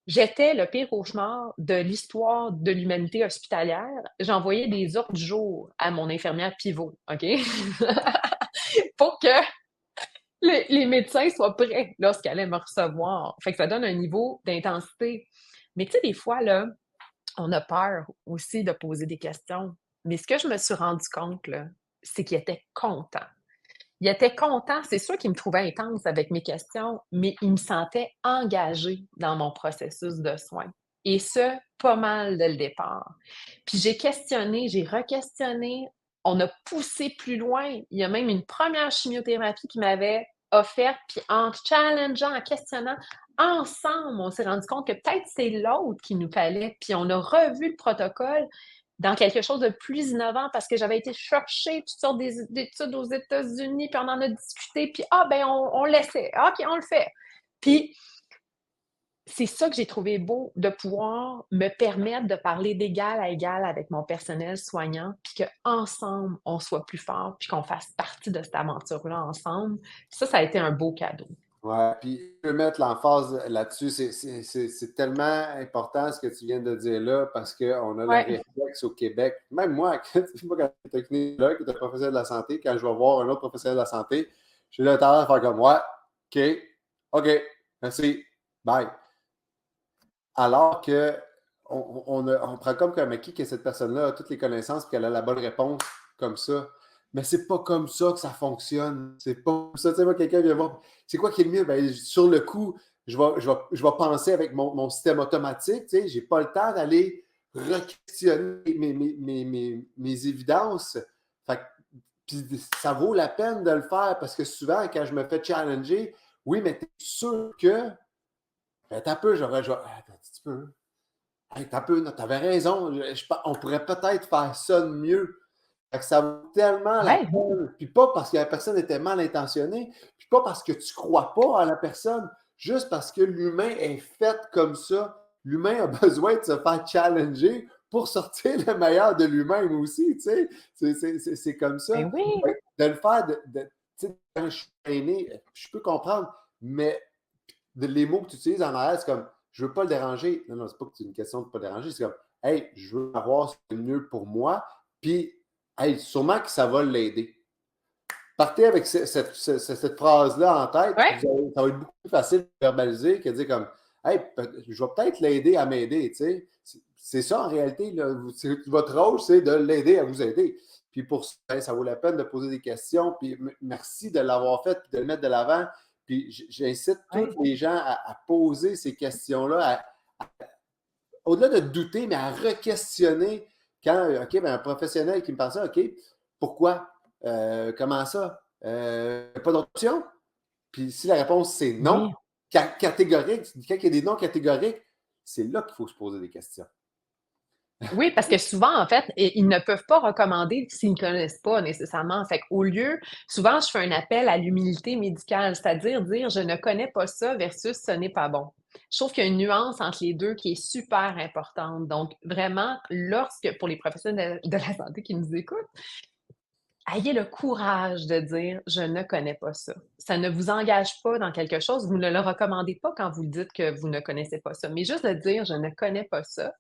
J'étais le pire cauchemar de l'histoire de l'humanité hospitalière. J'envoyais des ordres du jour à mon infirmière pivot, OK? Pour que les médecins soient prêts lorsqu'elle allait me recevoir. Fait que ça donne un niveau d'intensité. Mais tu sais, des fois, là, on a peur aussi de poser des questions. Mais ce que je me suis rendu compte, là, c'est qu'il était content. Il était content, c'est sûr qu'il me trouvait intense avec mes questions, mais il me sentait engagée dans mon processus de soins. Et ce, pas mal dès le départ. Puis j'ai questionné, j'ai re-questionné, on a poussé plus loin. Il y a même une première chimiothérapie qui m'avait offerte, puis en challengeant, en questionnant, ensemble, on s'est rendu compte que peut-être c'est l'autre qu'il nous fallait, puis on a revu le protocole dans quelque chose de plus innovant parce que j'avais été chercher toutes sortes d'études aux États-Unis, puis on en a discuté, puis on l'essaie. OK, on le fait. Puis c'est ça que j'ai trouvé beau, de pouvoir me permettre de parler d'égal à égal avec mon personnel soignant, puis qu'ensemble, on soit plus fort, puis qu'on fasse partie de cette aventure-là ensemble. Ça a été un beau cadeau. Ouais, puis je peux mettre l'emphase là-dessus. C'est tellement important ce que tu viens de dire là, parce qu'on a le Ouais. réflexe au Québec. Même moi, quand j'étais kinésiologue, qui était professionnel de la santé, quand je vais voir un autre professionnel de la santé, j'ai le temps de faire comme moi. OK, merci, bye. Alors que on prend comme acquis que cette personne-là a toutes les connaissances et qu'elle a la bonne réponse comme ça. Mais c'est pas comme ça que ça fonctionne. C'est pas comme ça. Tu sais, moi, quelqu'un vient voir, c'est quoi qui est le mieux? Ben, sur le coup, je vais penser avec mon système automatique. Tu sais, j'ai pas le temps d'aller re-questionner mes évidences. Fait que, puis ça vaut la peine de le faire parce que souvent, quand je me fais challenger, oui, mais t'es sûr que. T'as un peu, attends un petit peu. Hey, t'as un peu, t'avais raison. On pourrait peut-être faire ça de mieux. Fait que ça vaut tellement la Ouais. peine. Puis pas parce que la personne était mal intentionnée, puis pas parce que tu crois pas à la personne, juste parce que l'humain est fait comme ça. L'humain a besoin de se faire challenger pour sortir le meilleur de lui-même aussi, tu sais. C'est comme Ben ça. oui. De le faire, tu sais, quand je suis aîné, je peux comprendre, mais les mots que tu utilises en arrière, c'est comme je ne veux pas le déranger. Non, c'est pas que c'est une question de ne pas le déranger. C'est comme hey, je veux avoir ce qui est mieux pour moi. Puis, hey, sûrement que ça va l'aider. Partez avec cette phrase-là en tête, Ouais. puis ça va être beaucoup plus facile de verbaliser que de dire comme hey, je vais peut-être l'aider à m'aider. Tu sais. C'est ça en réalité. Là, votre rôle, c'est de l'aider à vous aider. Puis pour ça, ça vaut la peine de poser des questions. Puis merci de l'avoir fait et de le mettre de l'avant. Puis j'incite tous les gens à poser ces questions-là, au-delà de douter, mais à re-questionner quand, OK, ben, un professionnel qui me parle ça, OK, pourquoi? Comment ça? Pas d'option? Puis si la réponse c'est non, Oui. catégorique, quand il y a des non catégoriques, c'est là qu'il faut se poser des questions. Oui, parce que souvent, en fait, ils ne peuvent pas recommander s'ils ne connaissent pas nécessairement. Fait qu'au lieu, souvent, je fais un appel à l'humilité médicale, c'est-à-dire dire je ne connais pas ça versus ce n'est pas bon. Je trouve qu'il y a une nuance entre les deux qui est super importante. Donc, vraiment, pour les professionnels de la santé qui nous écoutent, ayez le courage de dire je ne connais pas ça. Ça ne vous engage pas dans quelque chose. Vous ne le recommandez pas quand vous dites que vous ne connaissez pas ça, mais juste de dire je ne connais pas ça.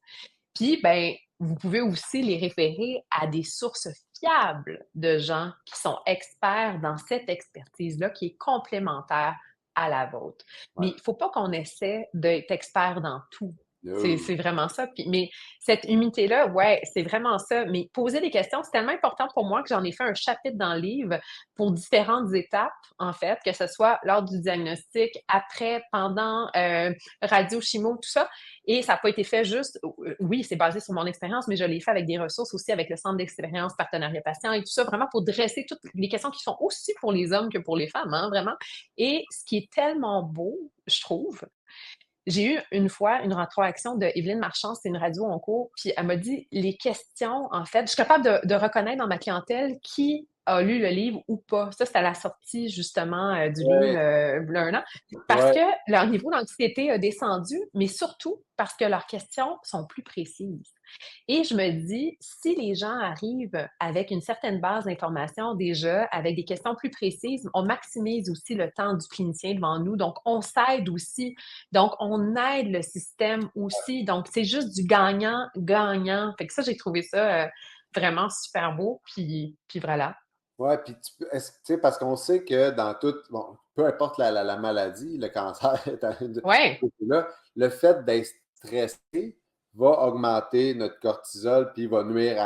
Puis, ben, vous pouvez aussi les référer à des sources fiables de gens qui sont experts dans cette expertise-là, qui est complémentaire à la vôtre. Mais il ne faut pas qu'on essaie d'être expert dans tout. C'est vraiment ça. Mais cette humilité-là, ouais, c'est vraiment ça. Mais poser des questions, c'est tellement important pour moi que j'en ai fait un chapitre dans le livre pour différentes étapes, en fait, que ce soit lors du diagnostic, après, pendant, radio, chimo, tout ça. Et ça n'a pas été fait juste, oui, c'est basé sur mon expérience, mais je l'ai fait avec des ressources aussi, avec le centre d'expérience, partenariat patient et tout ça, vraiment pour dresser toutes les questions qui sont aussi pour les hommes que pour les femmes, hein, vraiment. Et ce qui est tellement beau, je trouve, j'ai eu une fois une rétroaction de Evelyne Marchand, c'est une radio en cours, puis elle m'a dit les questions, en fait, je suis capable de reconnaître dans ma clientèle qui a lu le livre ou pas. Ça, c'est à la sortie, justement, du livre, il y a un an. Parce que leur niveau d'anxiété a descendu, mais surtout parce que leurs questions sont plus précises. Et je me dis, si les gens arrivent avec une certaine base d'information déjà, avec des questions plus précises, on maximise aussi le temps du clinicien devant nous. Donc, on s'aide aussi. Donc, on aide le système aussi. Donc, c'est juste du gagnant-gagnant. Fait que ça, j'ai trouvé ça vraiment super beau. Puis voilà. Oui, puis tu sais, parce qu'on sait que dans tout, bon, peu importe la maladie, le cancer, Ouais, là, le fait d'être stressé va augmenter notre cortisol puis va nuire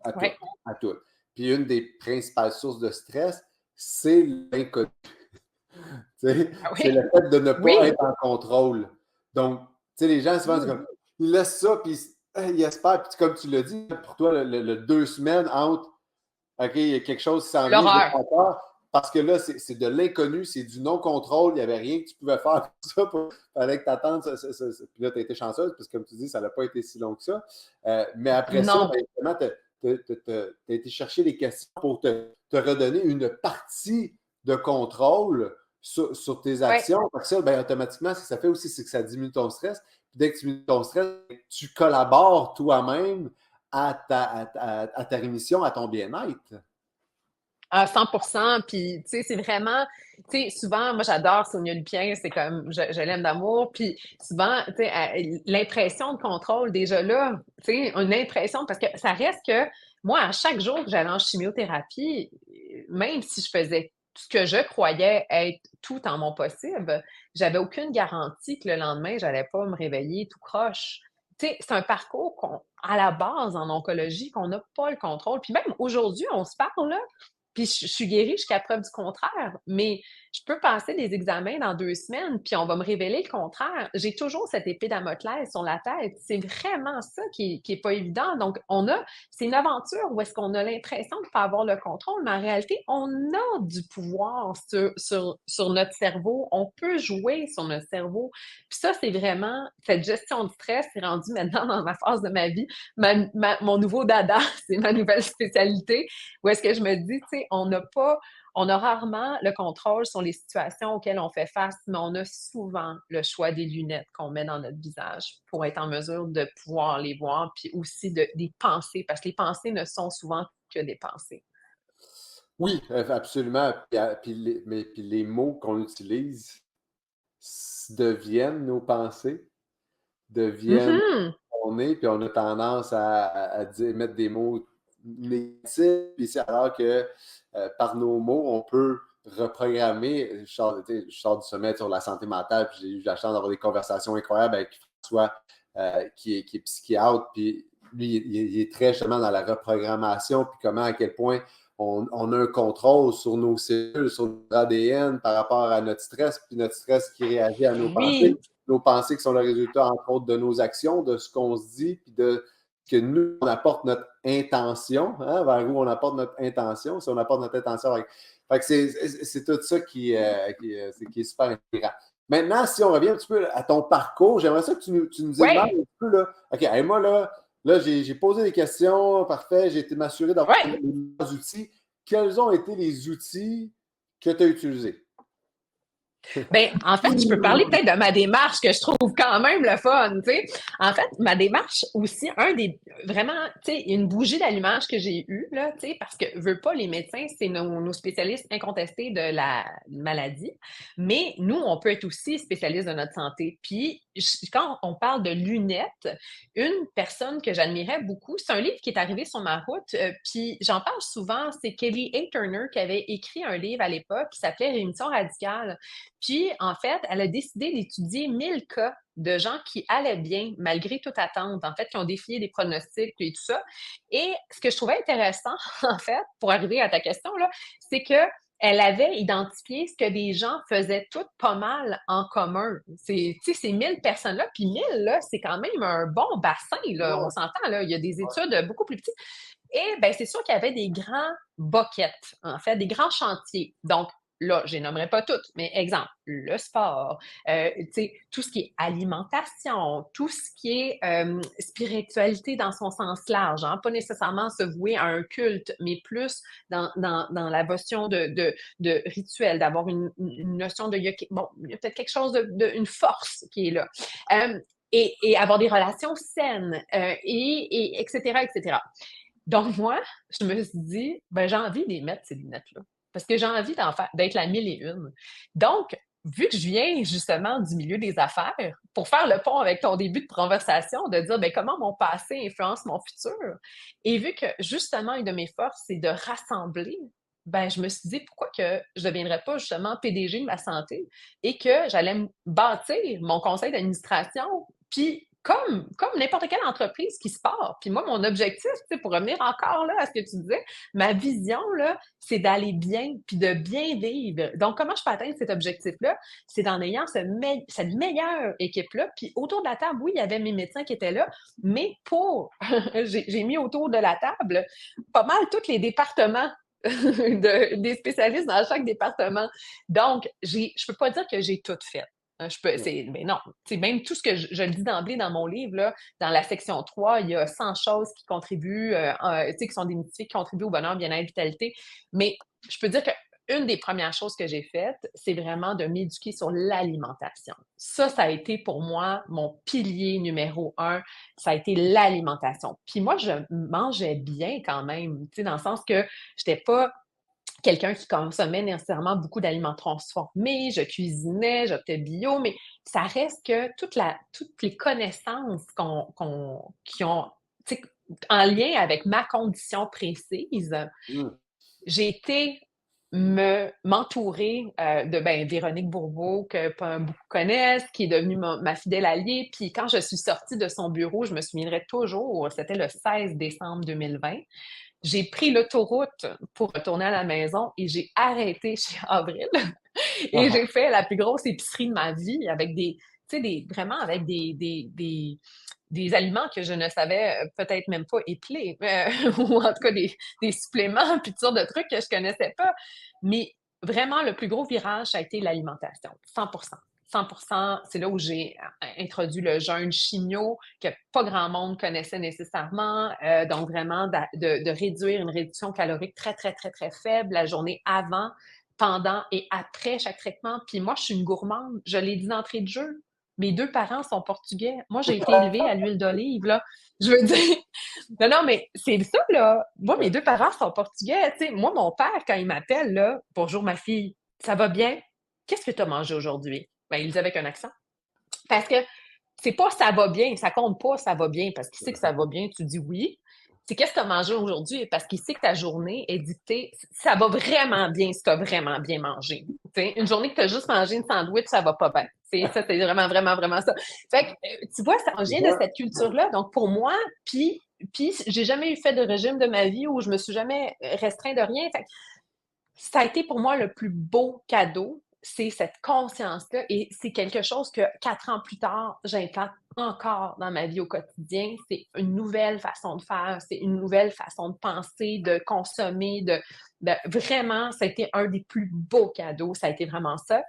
à tout, ouais. à tout. Puis une des principales sources de stress, c'est l'inconnu. Tu sais, Ah c'est oui, le fait de ne pas oui. être en contrôle. Donc, tu sais, les gens souvent, c'est comme, ils laissent ça, puis ils espèrent. Puis comme tu l'as dit, pour toi, le 2 semaines entre OK, il y a quelque chose qui s'en vient, je l'ai L'horreur. pas encore. Parce que là, c'est de l'inconnu, c'est du non-contrôle. Il n'y avait rien que tu pouvais faire pour ça. Il fallait que tu attendes. Puis là, tu as été chanceuse, parce que comme tu dis, ça n'a pas été si long que ça. Mais après ça, Non. ben, justement, tu as été chercher des questions pour te redonner une partie de contrôle sur tes Ouais. actions. Parce que ça, ben, automatiquement, ce que ça fait aussi, c'est que ça diminue ton stress. Puis dès que tu diminues ton stress, tu collabores toi-même à ta rémission, à ton bien-être. À 100%. Puis, tu sais, c'est vraiment, tu sais, souvent, moi, j'adore Sonia Lupien, c'est comme, je l'aime d'amour. Puis, souvent, tu sais, l'impression de contrôle, déjà là, tu sais, une impression, parce que ça reste que, moi, à chaque jour que j'allais en chimiothérapie, même si je faisais ce que je croyais être tout en mon possible, j'avais aucune garantie que le lendemain, j'allais pas me réveiller tout croche. Tu sais, c'est un parcours à la base en oncologie qu'on n'a pas le contrôle. Puis même aujourd'hui, on se parle, là, puis je suis guérie jusqu'à preuve du contraire, mais je peux passer des examens dans 2 semaines, puis on va me révéler le contraire. J'ai toujours cette épée Damoclès sur la tête. C'est vraiment ça qui est pas évident. Donc, c'est une aventure où est-ce qu'on a l'impression de pas avoir le contrôle, mais en réalité, on a du pouvoir sur notre cerveau. On peut jouer sur notre cerveau. Puis ça, c'est vraiment, cette gestion de stress, c'est rendu maintenant dans ma phase de ma vie. Mon nouveau dada, c'est ma nouvelle spécialité. Où est-ce que je me dis, tu sais, on a rarement le contrôle sur les situations auxquelles on fait face, mais on a souvent le choix des lunettes qu'on met dans notre visage pour être en mesure de pouvoir les voir, puis aussi des pensées, parce que les pensées ne sont souvent que des pensées. Oui, absolument. Puis les mots qu'on utilise deviennent nos pensées, deviennent Mhm. qui on est, puis on a tendance à mettre des mots négatif, puis alors que par nos mots, on peut reprogrammer. Je sors du sommet sur la santé mentale, puis j'ai eu la chance d'avoir des conversations incroyables avec François, qui est psychiatre, puis lui, il est très justement dans la reprogrammation, puis comment, à quel point on a un contrôle sur nos cellules, sur notre ADN par rapport à notre stress, puis notre stress qui réagit à nos pensées. Nos pensées qui sont le résultat, entre autres, de nos actions, de ce qu'on se dit, puis de que nous, on apporte notre intention, hein, vers où on apporte notre intention, si on apporte notre intention avec... Fait que c'est tout ça qui est super inspirant. Maintenant, si on revient un petit peu à ton parcours, j'aimerais ça que tu nous demandes un petit peu, là, OK, et moi, là j'ai posé des questions, parfait, j'ai été m'assurer d'avoir les meilleurs outils. Quels ont été les outils que tu as utilisés? Ben, en fait, je peux parler peut-être de ma démarche que je trouve quand même le fun, tu sais. En fait, ma démarche aussi, vraiment, tu sais, une bougie d'allumage que j'ai eue, là, tu sais, parce que, veux pas, les médecins, c'est nos spécialistes incontestés de la maladie, mais nous, on peut être aussi spécialistes de notre santé. Puis, quand on parle de lunettes, une personne que j'admirais beaucoup, c'est un livre qui est arrivé sur ma route, puis j'en parle souvent, c'est Kelly A. Turner qui avait écrit un livre à l'époque qui s'appelait Rémission radicale. Puis, en fait, elle a décidé d'étudier 1000 cas de gens qui allaient bien malgré toute attente, en fait, qui ont défié des pronostics et tout ça. Et ce que je trouvais intéressant, en fait, pour arriver à ta question, là, c'est que elle avait identifié ce que des gens faisaient toutes pas mal en commun. C'est, tu sais, ces 1000 personnes-là, puis 1000, là, c'est quand même un bon bassin, là, on s'entend, là, il y a des études beaucoup plus petites. Et bien, c'est sûr qu'il y avait des grands buckets, en fait, des grands chantiers. Donc, là, je les nommerai pas toutes, mais exemple, le sport, tout ce qui est alimentation, tout ce qui est spiritualité dans son sens large, hein, pas nécessairement se vouer à un culte, mais plus dans la notion de rituel, d'avoir une notion de... Bon, il y a peut-être quelque chose une force qui est là. Et avoir des relations saines, et etc., etc. Donc, moi, je me suis dit, ben, j'ai envie de les mettre, ces lunettes-là. Parce que j'ai envie d'être la 1001. Donc, vu que je viens justement du milieu des affaires, pour faire le pont avec ton début de conversation, de dire, ben, comment mon passé influence mon futur, et vu que justement, une de mes forces, c'est de rassembler, ben, je me suis dit, pourquoi que je ne deviendrais pas justement PDG de ma santé et que j'allais bâtir mon conseil d'administration, puis comme n'importe quelle entreprise qui se part. Puis moi, mon objectif, pour revenir encore là à ce que tu disais, ma vision, là, c'est d'aller bien, puis de bien vivre. Donc, comment je peux atteindre cet objectif-là? C'est en ayant cette meilleure équipe-là. Puis autour de la table, oui, il y avait mes médecins qui étaient là, mais j'ai mis autour de la table pas mal tous les départements des spécialistes dans chaque département. Donc, je ne peux pas dire que j'ai tout fait. Mais non, même tout ce que je le dis d'emblée dans mon livre, là, dans la section 3, il y a 100 choses qui contribuent, qui sont démystifiées, qui contribuent au bonheur, bien-être, vitalité. Mais je peux dire qu'une des premières choses que j'ai faites, c'est vraiment de m'éduquer sur l'alimentation. Ça a été pour moi mon pilier numéro 1, ça a été l'alimentation. Puis moi, je mangeais bien quand même, dans le sens que je n'étais pas quelqu'un qui consommait nécessairement beaucoup d'aliments transformés, je cuisinais, j'optais bio, mais ça reste que toutes les connaissances qui ont en lien avec ma condition précise, j'ai été m'entourer de Véronique Bourbeau, que pas beaucoup connaissent, qui est devenue ma fidèle alliée. Puis quand je suis sortie de son bureau, je me souviendrai toujours, c'était le 16 décembre 2020, j'ai pris l'autoroute pour retourner à la maison et j'ai arrêté chez Avril et j'ai fait la plus grosse épicerie de ma vie avec vraiment avec des aliments que je ne savais peut-être même pas épeler, ou en tout cas des suppléments, puis toutes sortes de trucs que je connaissais pas. Mais vraiment, le plus gros virage, ça a été l'alimentation, 100%. 100%, c'est là où j'ai introduit le jeûne chimio que pas grand monde connaissait nécessairement. Donc vraiment de réduire une réduction calorique très, très, très, très faible la journée avant, pendant et après chaque traitement. Puis moi, je suis une gourmande. Je l'ai dit d'entrée de jeu. Mes 2 parents sont portugais. Moi, j'ai été élevée à l'huile d'olive, là. Je veux dire, non, mais c'est ça, là. Moi, mes 2 parents sont portugais. Tu sais, moi, mon père, quand il m'appelle, là, bonjour ma fille, ça va bien? Qu'est-ce que tu as mangé aujourd'hui? Ben, il le dit avec un accent. Parce que c'est pas ça va bien, ça compte pas ça va bien, parce qu'il sait que ça va bien, tu dis oui. c'est qu'est-ce que tu as mangé aujourd'hui, parce qu'il sait que ta journée est dictée, ça va vraiment bien si tu as vraiment bien mangé. T'sais, une journée que tu as juste mangé une sandwich, ça va pas bien. Ça, c'est vraiment, vraiment, vraiment ça. Fait que, tu vois, ça vient de cette culture-là. Donc, pour moi, puis j'ai jamais eu fait de régime de ma vie où je me suis jamais restreint de rien. Fait que, ça a été pour moi le plus beau cadeau, c'est cette conscience-là. Et c'est quelque chose que 4 ans plus tard, j'implante encore dans ma vie au quotidien. C'est une nouvelle façon de faire, c'est une nouvelle façon de penser, de consommer, vraiment, ça a été un des plus beaux cadeaux. Ça a été vraiment ça.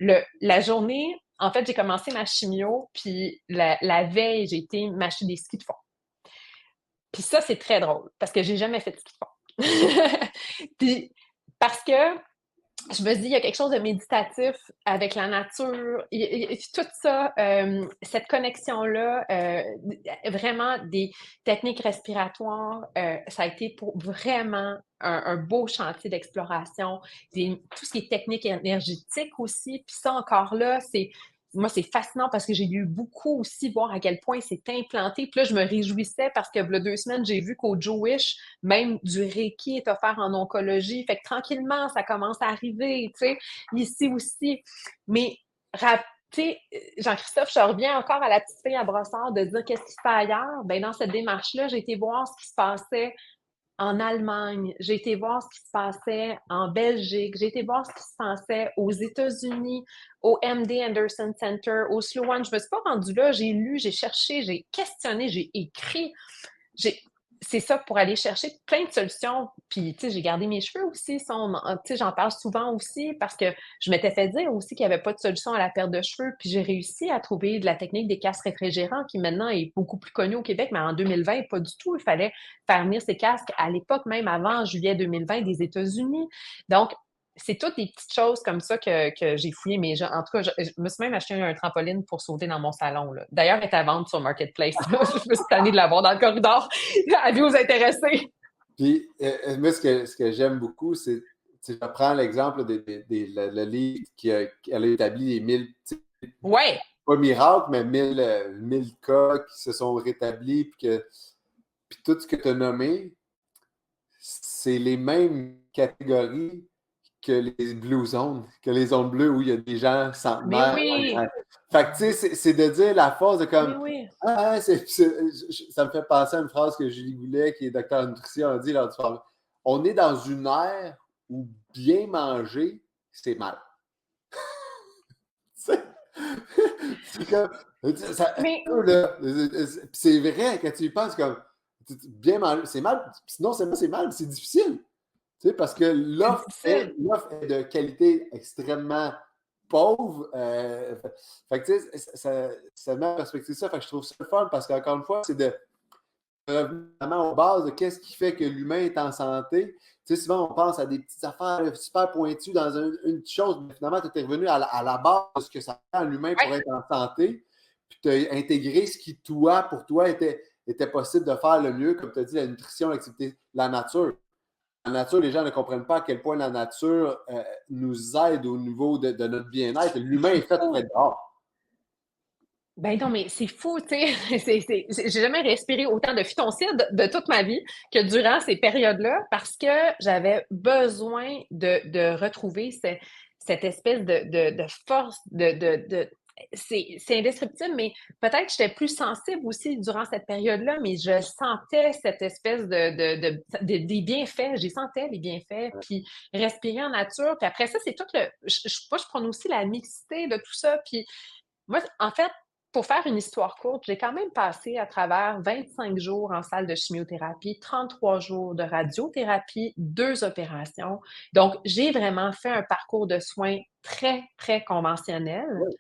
La journée, en fait, j'ai commencé ma chimio, puis la veille, j'ai été m'acheter des skis de fond. Puis ça, c'est très drôle, parce que j'ai jamais fait de ski de fond. Puis parce que je me dis, il y a quelque chose de méditatif avec la nature, et tout ça, cette connexion-là, vraiment des techniques respiratoires, ça a été pour vraiment un beau chantier d'exploration. Tout ce qui est technique énergétique aussi, puis ça encore là, moi, c'est fascinant parce que j'ai lu beaucoup aussi voir à quel point c'est implanté. Puis là, je me réjouissais parce que, il y a 2 semaines, j'ai vu qu'au Jewish, même du Reiki est offert en oncologie. Fait que tranquillement, ça commence à arriver, tu sais, ici aussi. Mais, tu sais, Jean-Christophe, je reviens encore à la petite fille à brossard de dire qu'est-ce qui se fait ailleurs. Ben, dans cette démarche-là, j'ai été voir ce qui se passait en Allemagne, j'ai été voir ce qui se passait en Belgique, j'ai été voir ce qui se passait aux États-Unis, au MD Anderson Center, au Sloan. Je me suis pas rendue là, j'ai lu, j'ai cherché, j'ai questionné, j'ai écrit. C'est ça pour aller chercher plein de solutions. Puis, tu sais, j'ai gardé mes cheveux aussi. Tu sais, j'en parle souvent aussi parce que je m'étais fait dire aussi qu'il n'y avait pas de solution à la perte de cheveux. Puis, j'ai réussi à trouver de la technique des casques réfrigérants qui maintenant est beaucoup plus connue au Québec, mais en 2020, pas du tout. Il fallait faire venir ces casques à l'époque, même avant juillet 2020 des États-Unis. Donc, c'est toutes des petites choses comme ça que j'ai fouillées. Mais en tout cas, je me suis même acheté un trampoline pour sauter dans mon salon. Là. D'ailleurs, elle est à vendre sur Marketplace. Je me suis tannée de l'avoir dans le corridor. Avis aux intéressés. Puis, moi, ce que j'aime beaucoup, c'est, je prends l'exemple le livre qu'elle a établi les 1000, ouais. Pas miracles, mais 1000 cas qui se sont rétablis, puis tout ce que tu as nommé, c'est les mêmes catégories que les blue zones, que les zones bleues où il y a des gens centenaires. Mais oui. Fait que, tu sais, c'est de dire la force de comme. Oui. Ah, ça me fait penser à une phrase que Julie Goulet, qui est docteur en nutrition, a dit lors du forum. On est dans une ère où bien manger, c'est mal. c'est comme. C'est vrai, quand tu y penses, comme. Bien manger, c'est mal. Sinon, c'est mal, c'est difficile. Tu sais, parce que l'offre est de qualité extrêmement pauvre. Fait que, tu sais, ça met en perspective ça. Fait que je trouve ça le fun parce qu'encore une fois, c'est de revenir vraiment aux bases de qu'est-ce qui fait que l'humain est en santé. Tu sais, souvent, on pense à des petites affaires super pointues dans une chose, mais finalement, tu es revenu à la base de ce que ça fait à l'humain pour être en santé. Puis tu as intégré ce qui, pour toi, était possible de faire le mieux, comme tu as dit, la nutrition, l'activité, la nature. La nature, les gens ne comprennent pas à quel point la nature nous aide au niveau de notre bien-être. L'humain est fait pour être dehors. Ben non, mais c'est fou, tu sais. J'ai jamais respiré autant de phytoncide de toute ma vie que durant ces périodes-là parce que j'avais besoin de retrouver cette espèce de force, c'est indescriptible, mais peut-être que j'étais plus sensible aussi durant cette période-là, mais je sentais cette espèce des bienfaits, j'y sentais les bienfaits, puis respirer en nature, puis après ça, c'est tout je prends aussi la mixité de tout ça, puis moi, en fait, pour faire une histoire courte, j'ai quand même passé à travers 25 jours en salle de chimiothérapie, 33 jours de radiothérapie, 2 opérations. Donc, j'ai vraiment fait un parcours de soins très, très conventionnel. Oui.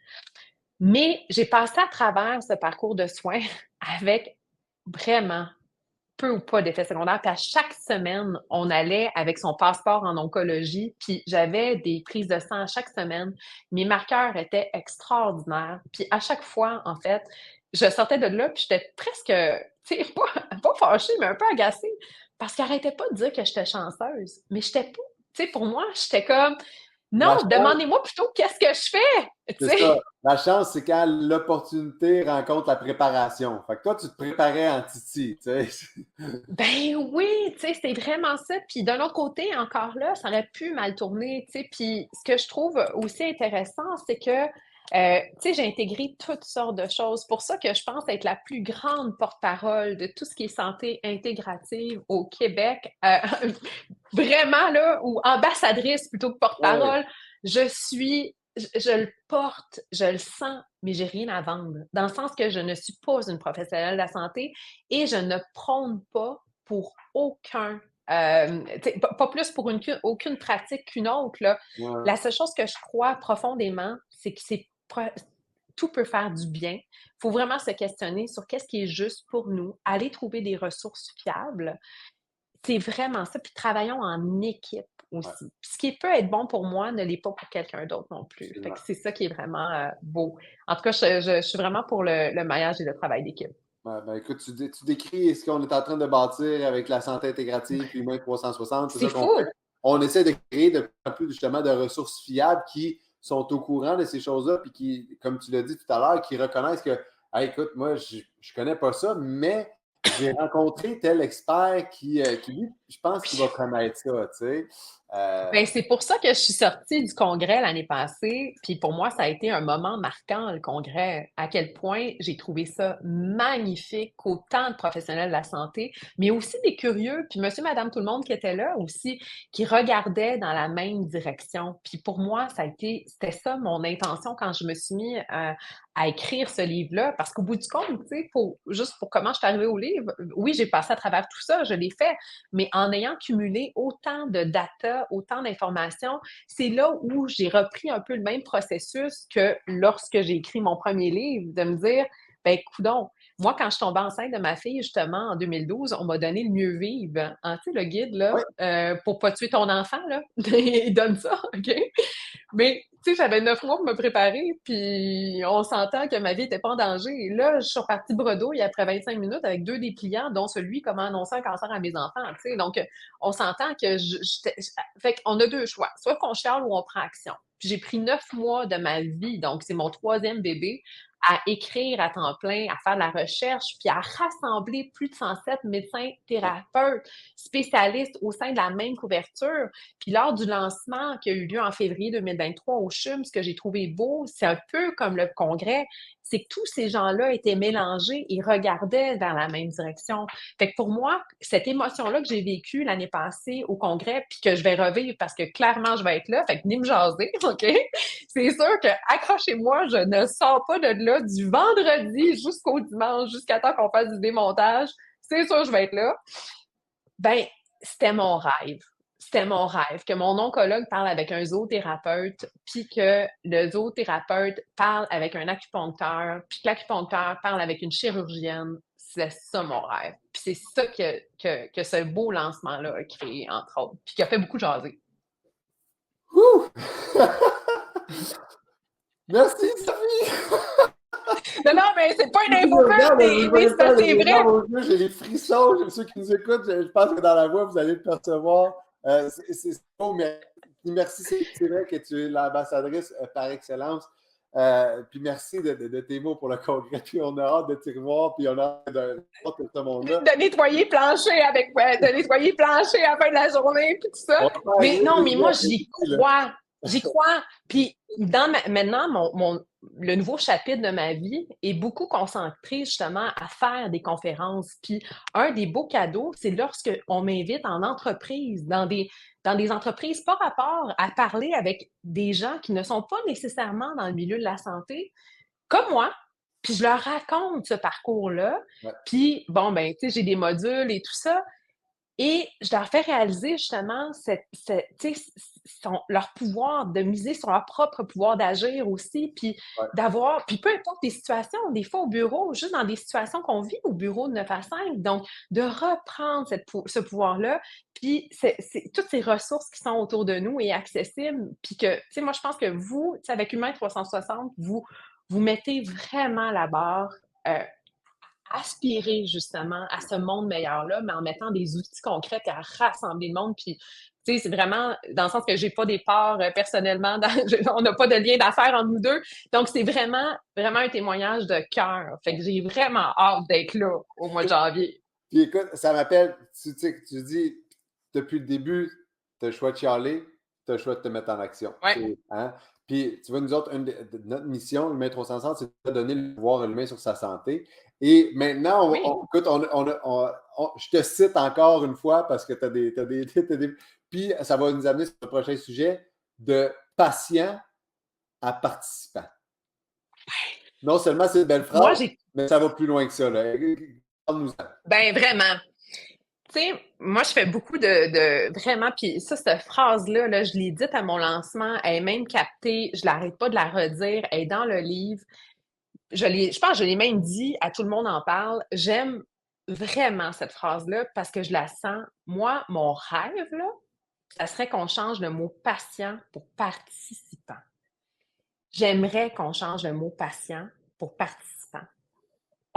Mais j'ai passé à travers ce parcours de soins avec vraiment peu ou pas d'effets secondaires. Puis à chaque semaine, on allait avec son passeport en oncologie, puis j'avais des prises de sang à chaque semaine. Mes marqueurs étaient extraordinaires. Puis à chaque fois, en fait, je sortais de là, puis j'étais presque, tu sais, pas fâchée, mais un peu agacée, parce qu'elle arrêtait pas de dire que j'étais chanceuse. Mais j'étais pas, tu sais, pour moi, j'étais comme, La Non, chance, demandez-moi plutôt qu'est-ce que je fais, tu c'est sais. ça. La chance, c'est quand l'opportunité rencontre la préparation. Fait que toi, tu te préparais en Titi, tu sais. Ben oui, tu sais, c'est vraiment ça. Puis d'un autre côté, encore là, ça aurait pu mal tourner, tu sais. Puis ce que je trouve aussi intéressant, c'est que, tu sais, j'ai intégré toutes sortes de choses. Pour ça que je pense être la plus grande porte-parole de tout ce qui est santé intégrative au Québec. Vraiment, là, ou ambassadrice plutôt que Ouais, porte-parole, je le porte, je le sens, mais j'ai rien à vendre. Dans le sens que je ne suis pas une professionnelle de la santé et je ne prône pas pour aucun, pas plus pour aucune pratique qu'une autre, là. ouais, La seule chose que je crois profondément, c'est que tout peut faire du bien. Il faut vraiment se questionner sur qu'est-ce qui est juste pour nous, aller trouver des ressources fiables, c'est vraiment ça. Puis travaillons en équipe ouais, aussi. Puis ce qui peut être bon pour moi ne l'est pas pour quelqu'un d'autre non plus. Fait que absolument. c'est ça qui est vraiment beau. En tout cas, je suis vraiment pour le maillage et le travail d'équipe. Ouais, ben, écoute, tu décris ce qu'on est en train de bâtir avec la santé intégrative puis Humain 360. C'est C'est ça qu'on fait. fou! On essaie de créer de plus en plus justement de ressources fiables qui sont au courant de ces choses-là, puis qui, comme tu l'as dit tout à l'heure, qui reconnaissent que, hey, écoute, moi, je ne connais pas ça, mais j'ai rencontré tel expert qui, lui, je pense qu'il va connaître ça, tu sais. Ben, c'est pour ça que je suis sortie du congrès l'année passée. Puis pour moi, ça a été un moment marquant, le congrès. À quel point j'ai trouvé ça magnifique qu'autant de professionnels de la santé, mais aussi des curieux, puis monsieur, madame, tout le monde qui était là aussi, qui regardaient dans la même direction. Puis pour moi, c'était ça mon intention quand je me suis mis à écrire ce livre-là. Parce qu'au bout du compte, tu sais, juste pour comment je suis arrivée au livre, oui, j'ai passé à travers tout ça, je l'ai fait, mais en ayant cumulé autant de data, autant d'informations, c'est là où j'ai repris un peu le même processus que lorsque j'ai écrit mon premier livre, de me dire, ben, coudonc, moi, quand je tombais enceinte de ma fille, justement, en 2012, on m'a donné le mieux vivre. Hein, tu sais, le guide, là, Oui, pour pas tuer ton enfant, là, il donne ça, OK? Mais, tu sais, j'avais 9 mois pour me préparer, puis on s'entend que ma vie était pas en danger. Et là, je suis repartie bredouille après 25 minutes avec 2 dépliants, dont celui comment annoncer un cancer à mes enfants, tu sais. Donc, on s'entend que fait qu'on a 2 choix. Soit qu'on chiale ou on prend action. Puis j'ai pris 9 mois de ma vie, donc c'est mon troisième bébé, à écrire à temps plein, à faire de la recherche, puis à rassembler plus de 107 médecins, thérapeutes, spécialistes au sein de la même couverture. Puis lors du lancement qui a eu lieu en février 2023 au CHUM, ce que j'ai trouvé beau, c'est un peu comme le congrès, c'est que tous ces gens-là étaient mélangés et regardaient dans la même direction. Fait que pour moi, cette émotion-là que j'ai vécue l'année passée au congrès, puis que je vais revivre parce que clairement, je vais être là, fait que venez me jaser, OK? C'est sûr que, accrochez-moi, je ne sors pas de là du vendredi jusqu'au dimanche, jusqu'à temps qu'on fasse du démontage. C'est sûr, je vais être là. Ben, c'était mon rêve. C'était mon rêve que mon oncologue parle avec un zoothérapeute, puis que le zoothérapeute parle avec un acupuncteur, puis que l'acupuncteur parle avec une chirurgienne. C'est ça mon rêve. Puis c'est ça que ce beau lancement-là a créé, entre autres, puis qui a fait beaucoup jaser. Ouh! Merci, Sophie! Non, non, mais c'est pas une Je info pub, regarde, je mais vois c'est pas parce que c'est les larmes vrai. aux yeux, j'ai les frissons. Ceux qui nous écoutent, je pense que dans la voix, vous allez le percevoir. C'est beau, mais merci. C'est vrai que tu es l'ambassadrice par excellence. Puis merci de tes mots pour le congrès. Puis on a hâte de t'y revoir. Puis on a hâte de voir tout ce monde-là. De nettoyer plancher avec de nettoyer plancher à la fin de la journée puis tout ça. On va faire Mais rien non, de mais mieux moi après j'y ici, là. crois. J'y crois. Puis maintenant le nouveau chapitre de ma vie est beaucoup concentré justement à faire des conférences. Puis un des beaux cadeaux, c'est lorsque on m'invite en entreprise dans des entreprises par rapport à parler avec des gens qui ne sont pas nécessairement dans le milieu de la santé, comme moi, puis je leur raconte ce parcours-là. Ouais. Puis, bon, ben, tu sais, j'ai des modules et tout ça. Et je leur fais réaliser justement tu sais, leur pouvoir de miser sur leur propre pouvoir d'agir aussi, puis Ouais. puis peu importe les situations, des fois au bureau, juste dans des situations qu'on vit au bureau de 9 à 5, donc de reprendre ce pouvoir-là, puis toutes ces ressources qui sont autour de nous et accessibles, puis que, tu sais, moi je pense que vous, tu sais, avec Humain 360, vous mettez vraiment la barre euh, aspirer justement à ce monde meilleur-là, mais en mettant des outils concrets et à rassembler le monde. Puis, tu Tu sais, c'est vraiment dans le sens que j'ai pas des parts personnellement, on n'a pas de lien d'affaires entre nous deux. Donc, c'est vraiment, vraiment un témoignage de cœur. Fait que j'ai vraiment hâte d'être là au mois de janvier. Puis écoute, ça m'appelle, tu sais, tu dis, depuis le début, tu as le choix de chialer, tu as le choix de te mettre en action. Ouais. Hein? Puis, tu vois, nous autres, notre mission, l'Humain 360, c'est de donner le pouvoir à l'humain sur sa santé. Et maintenant, Oui. écoute, je te cite encore une fois parce que tu as des. Puis, ça va nous amener sur le prochain sujet de patient à participant. Non seulement c'est une belle phrase, mais ça va plus loin que ça. Là. Ben, vraiment. Tu sais, moi, je fais beaucoup de vraiment, puis ça, cette phrase-là, là, je l'ai dite à mon lancement, elle est même captée, je n'arrête pas de la redire, elle est dans le livre. Je pense que je l'ai même dit, à tout le monde en parle. J'aime vraiment cette phrase-là parce que je la sens. Moi, mon rêve, là, ça serait qu'on change le mot patient pour participant. J'aimerais qu'on change le mot patient pour participant.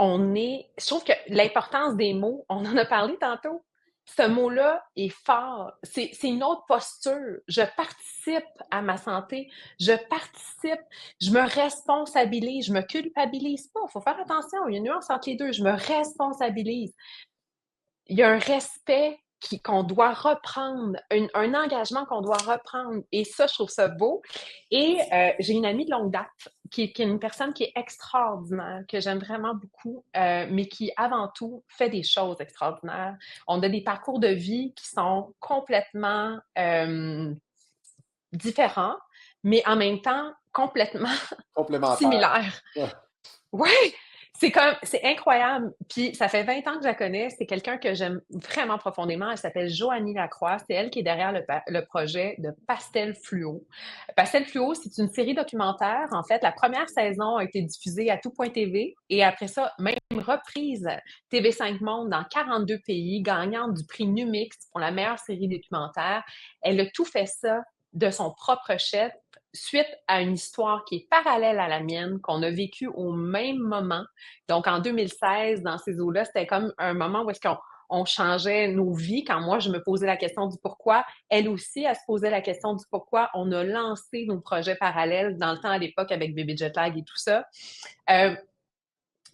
Je trouve que l'importance des mots, on en a parlé tantôt. Ce mot-là est fort. C'est une autre posture. Je participe à ma santé. Je participe. Je me responsabilise. Je me culpabilise pas. Il faut faire attention. Il y a une nuance entre les deux. Je me responsabilise. Il y a un respect qu'on doit reprendre, un engagement qu'on doit reprendre. Et ça, je trouve ça beau. Et j'ai une amie de longue date qui est une personne qui est extraordinaire, que j'aime vraiment beaucoup, mais qui, avant tout, fait des choses extraordinaires. On a des parcours de vie qui sont complètement différents, mais en même temps complètement similaires. Oui, c'est incroyable. Puis ça fait 20 ans que je la connais. C'est quelqu'un que j'aime vraiment profondément. Elle s'appelle Joanie Lacroix. C'est elle qui est derrière le projet de Pastel Fluo. Pastel Fluo, c'est une série documentaire. En fait, la première saison a été diffusée à tout.tv et après ça, même reprise TV5 Monde dans 42 pays, gagnante du prix Numix pour la meilleure série documentaire. Elle a tout fait ça de son propre chef suite à une histoire qui est parallèle à la mienne, qu'on a vécue au même moment. Donc, en 2016, dans ces eaux-là, c'était comme un moment où est-ce qu'on changeait nos vies. Quand moi, je me posais la question du pourquoi, elle aussi, elle se posait la question du pourquoi. On a lancé nos projets parallèles dans le temps à l'époque avec Bébé Jetlag et tout ça.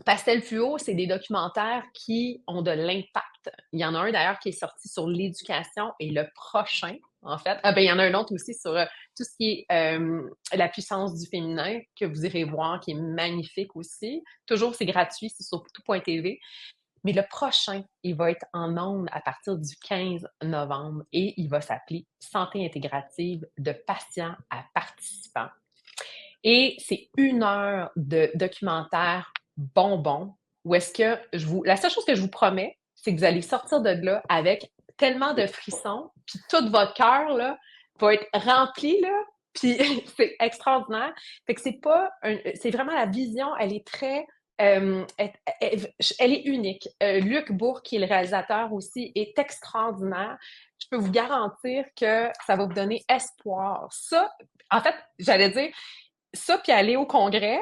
Pastel Fluo, c'est des documentaires qui ont de l'impact. Il y en a un d'ailleurs qui est sorti sur l'éducation et le prochain, en fait. Il y en a un autre aussi sur tout ce qui est la puissance du féminin que vous irez voir, qui est magnifique aussi. Toujours, c'est gratuit, c'est sur tout.tv. Mais le prochain, il va être en ondes à partir du 15 novembre et il va s'appeler Santé intégrative de patients à participants. Et c'est 1 heure de documentaire bonbon où est-ce que la seule chose que je vous promets, c'est que vous allez sortir de là avec tellement de frissons, puis tout votre cœur là va être rempli là, puis c'est extraordinaire. Fait que c'est vraiment la vision, elle est très elle est unique. Luc Bourg, qui est le réalisateur aussi, est extraordinaire. Je peux vous garantir que ça va vous donner espoir. Ça, en fait, j'allais dire, ça, puis aller au congrès,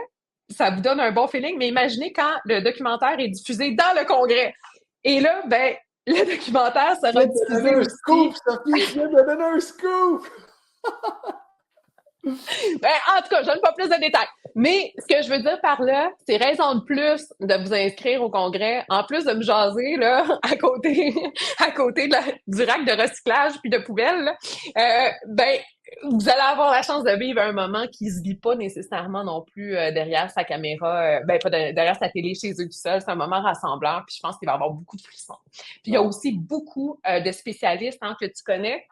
ça vous donne un bon feeling, mais imaginez quand le documentaire est diffusé dans le congrès. Et là, ben, le documentaire sera diffusé aussi. Scoop, Sophie, tu viens de donner un scoop! Ben, en tout cas, je donne pas plus de détails. Mais ce que je veux dire par là, c'est raison de plus de vous inscrire au congrès, en plus de me jaser là, à côté du rack de recyclage puis de poubelle. Là, ben, vous allez avoir la chance de vivre un moment qui se vit pas nécessairement non plus derrière sa caméra, pas derrière sa télé chez eux tout seul. C'est un moment rassembleur, puis je pense qu'il va y avoir beaucoup de frissons. Puis il y a aussi beaucoup de spécialistes que tu connais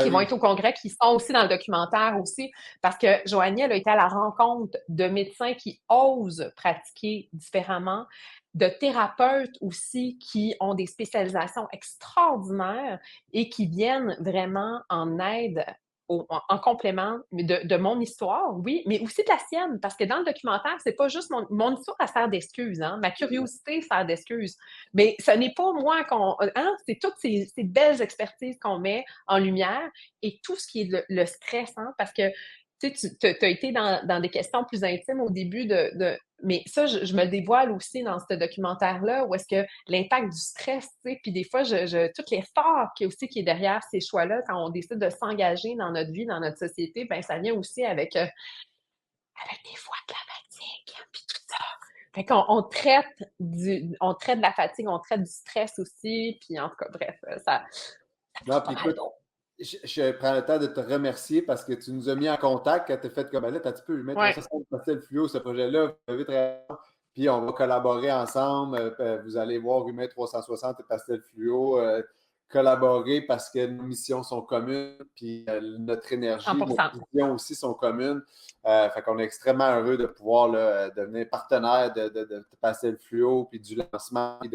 qui vont être au congrès, qui sont aussi dans le documentaire aussi, parce que Joanie, elle a été à la rencontre de médecins qui osent pratiquer différemment, de thérapeutes aussi qui ont des spécialisations extraordinaires et qui viennent vraiment en aide en complément de mon histoire, oui, mais aussi de la sienne, parce que dans le documentaire, c'est pas juste mon histoire à sert d'excuse, hein, ma curiosité sert d'excuse, mais ce n'est pas moi c'est toutes ces belles expertises qu'on met en lumière et tout ce qui est le stress, hein, parce que tu as été dans des questions plus intimes au début mais ça, je me dévoile aussi dans ce documentaire-là, où est-ce que l'impact du stress, tu sais, puis des fois, tout l'effort qui est derrière ces choix-là, quand on décide de s'engager dans notre vie, dans notre société, ben ça vient aussi avec des fois de la fatigue, puis tout ça. Fait qu'on on traite de la fatigue, on traite du stress aussi, puis en tout cas, bref, ça Non, puis écoute, je prends le temps de te remercier parce que tu nous as mis en contact quand tu as fait comme là, tu as peu, mettre ça sur le pastel fluo, ce projet-là, puis on va collaborer ensemble. Vous allez voir Humain 360 et Pastel Fluo collaborer parce que nos missions sont communes, puis notre énergie, 100%. notre vision aussi sont communes. Fait qu'on est extrêmement heureux de pouvoir devenir partenaire de Pastel Fluo, puis du lancement, puis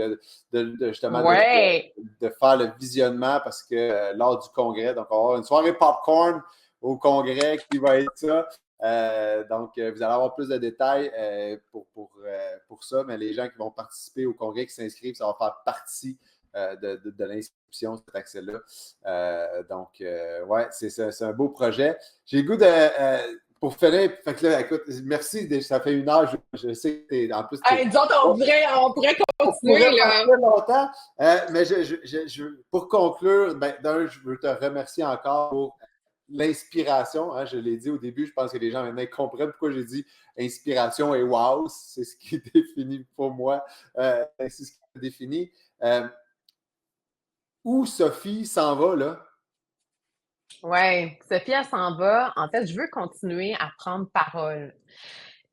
justement de faire le visionnement parce que lors du congrès, donc on va avoir une soirée popcorn au congrès qui va être ça. Donc, vous allez avoir plus de détails pour ça, mais les gens qui vont participer au congrès, qui s'inscrivent, ça va faire partie de l'inscription, cet accès-là. Donc, ouais, c'est un beau projet. J'ai le goût de... pour finir, fait que là, écoute, merci, ça fait 1 heure, je sais que t'es en plus... disons, on pourrait continuer, là. Longtemps, mais pour conclure, je veux te remercier encore pour l'inspiration, hein, je l'ai dit au début, je pense que les gens maintenant comprennent pourquoi j'ai dit inspiration et wow, c'est ce qui définit pour moi, c'est ce qui me définit. Où Sophie s'en va, là? Oui, Sophie, elle s'en va. En fait, je veux continuer à prendre parole.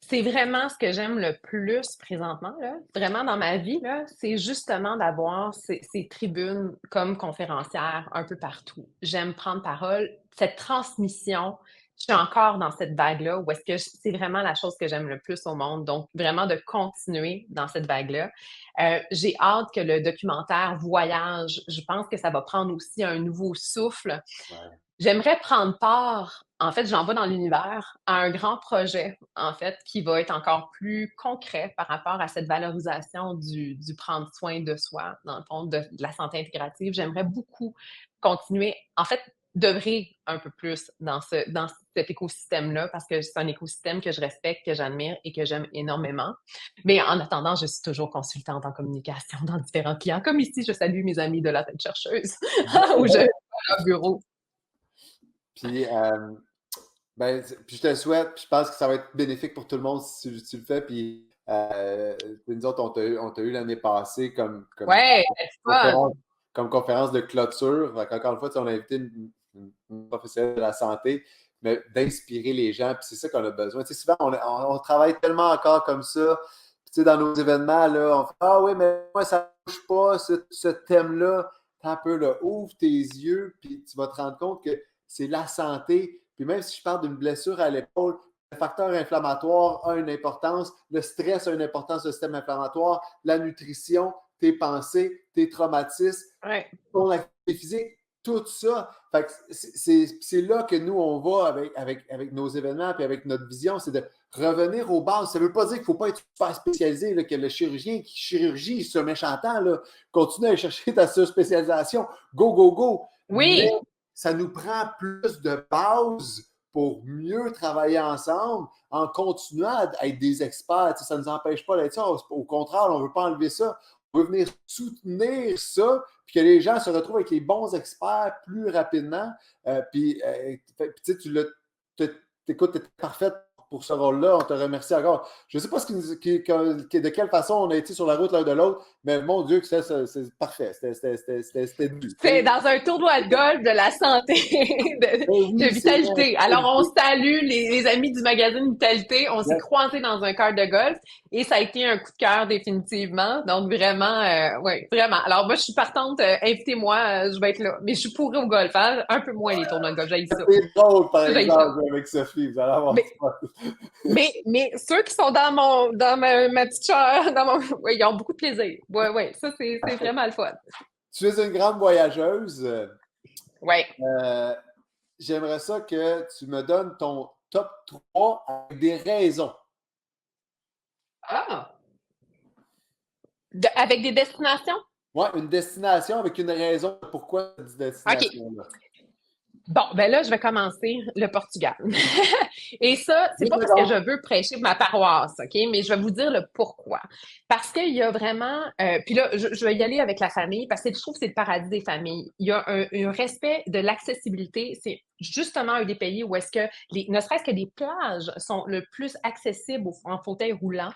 C'est vraiment ce que j'aime le plus présentement, là, vraiment dans ma vie, là, c'est justement d'avoir ces tribunes comme conférencière un peu partout. J'aime prendre parole. Cette transmission, je suis encore dans cette vague-là où est-ce que c'est vraiment la chose que j'aime le plus au monde. Donc, vraiment de continuer dans cette vague-là. J'ai hâte que le documentaire voyage. Je pense que ça va prendre aussi un nouveau souffle. Ouais. J'aimerais prendre part, en fait, j'en vais dans l'univers, à un grand projet, en fait, qui va être encore plus concret par rapport à cette valorisation du prendre soin de soi, dans le fond, de la santé intégrative. J'aimerais beaucoup continuer, en fait, d'œuvrer un peu plus dans cet écosystème-là, parce que c'est un écosystème que je respecte, que j'admire et que j'aime énormément. Mais en attendant, je suis toujours consultante en communication dans différents clients. Comme ici, je salue mes amis de la tête chercheuse, où je suis au bureau. Puis, puis je te le souhaite, puis je pense que ça va être bénéfique pour tout le monde si tu le fais. Puis nous autres, on t'a eu l'année passée comme conférence de clôture. Encore une fois, on a invité une professionnelle de la santé, mais d'inspirer les gens, puis c'est ça qu'on a besoin. Tu sais, souvent, on travaille tellement encore comme ça. Puis, tu sais, dans nos événements, là, on fait « Ah oui, mais moi, ça ne touche pas, ce thème-là. » T'as un peu, là, ouvre tes yeux, puis tu vas te rendre compte que c'est la santé. Puis même si je parle d'une blessure à l'épaule, le facteur inflammatoire a une importance, le stress a une importance au système inflammatoire, la nutrition, tes pensées, tes traumatismes, ton activité physique, tout ça. Fait que c'est là que nous, on va avec nos événements et avec notre vision, c'est de revenir aux bases. Ça ne veut pas dire qu'il ne faut pas être super spécialisé, là, que le chirurgien qui chirurgie ce méchant temps, là, continue à aller chercher ta surspécialisation. Go, go, go! Oui! Mais ça nous prend plus de bases pour mieux travailler ensemble en continuant à être des experts. Ça ne nous empêche pas d'être ça. Au contraire, on ne veut pas enlever ça. On veut venir soutenir ça, puis que les gens se retrouvent avec les bons experts plus rapidement. Puis, tu écoute, tu es parfaite pour ce rôle-là. On te remercie encore. Je ne sais pas de quelle façon on a été sur la route l'un de l'autre, mais mon Dieu, c'est parfait. C'était dû. C'est dans un tournoi de golf de la santé, de vitalité. Alors, on salue les amis du magazine Vitalité. On s'est croisés dans un quart de golf et ça a été un coup de cœur définitivement. Donc, vraiment, oui, vraiment. Alors, moi, je suis partante. Invitez-moi, je vais être là. Mais je suis pourrie au golf, hein? Un peu moins les tournois de golf. J'ai ça. C'est drôle, par exemple, avec Sophie. Vous allez avoir mais ceux qui sont dans ma petite chair, ils ont beaucoup de plaisir. Ouais, ça, c'est vraiment le fun. Tu es une grande voyageuse. Oui. J'aimerais ça que tu me donnes ton top 3 avec des raisons. Ah! Avec des destinations? Oui, une destination avec une raison pourquoi cette destination-là. OK. Bon, ben là, je vais commencer le Portugal. Et ça, c'est Une pas parce que seconde. je veux prêcher ma paroisse, OK? Mais je vais vous dire le pourquoi. Parce qu'il y a vraiment, puis là, je vais y aller avec la famille parce que je trouve que c'est le paradis des familles. Il y a un respect de l'accessibilité. C'est justement un des pays où est-ce que, ne serait-ce que les plages sont le plus accessibles en fauteuil roulant.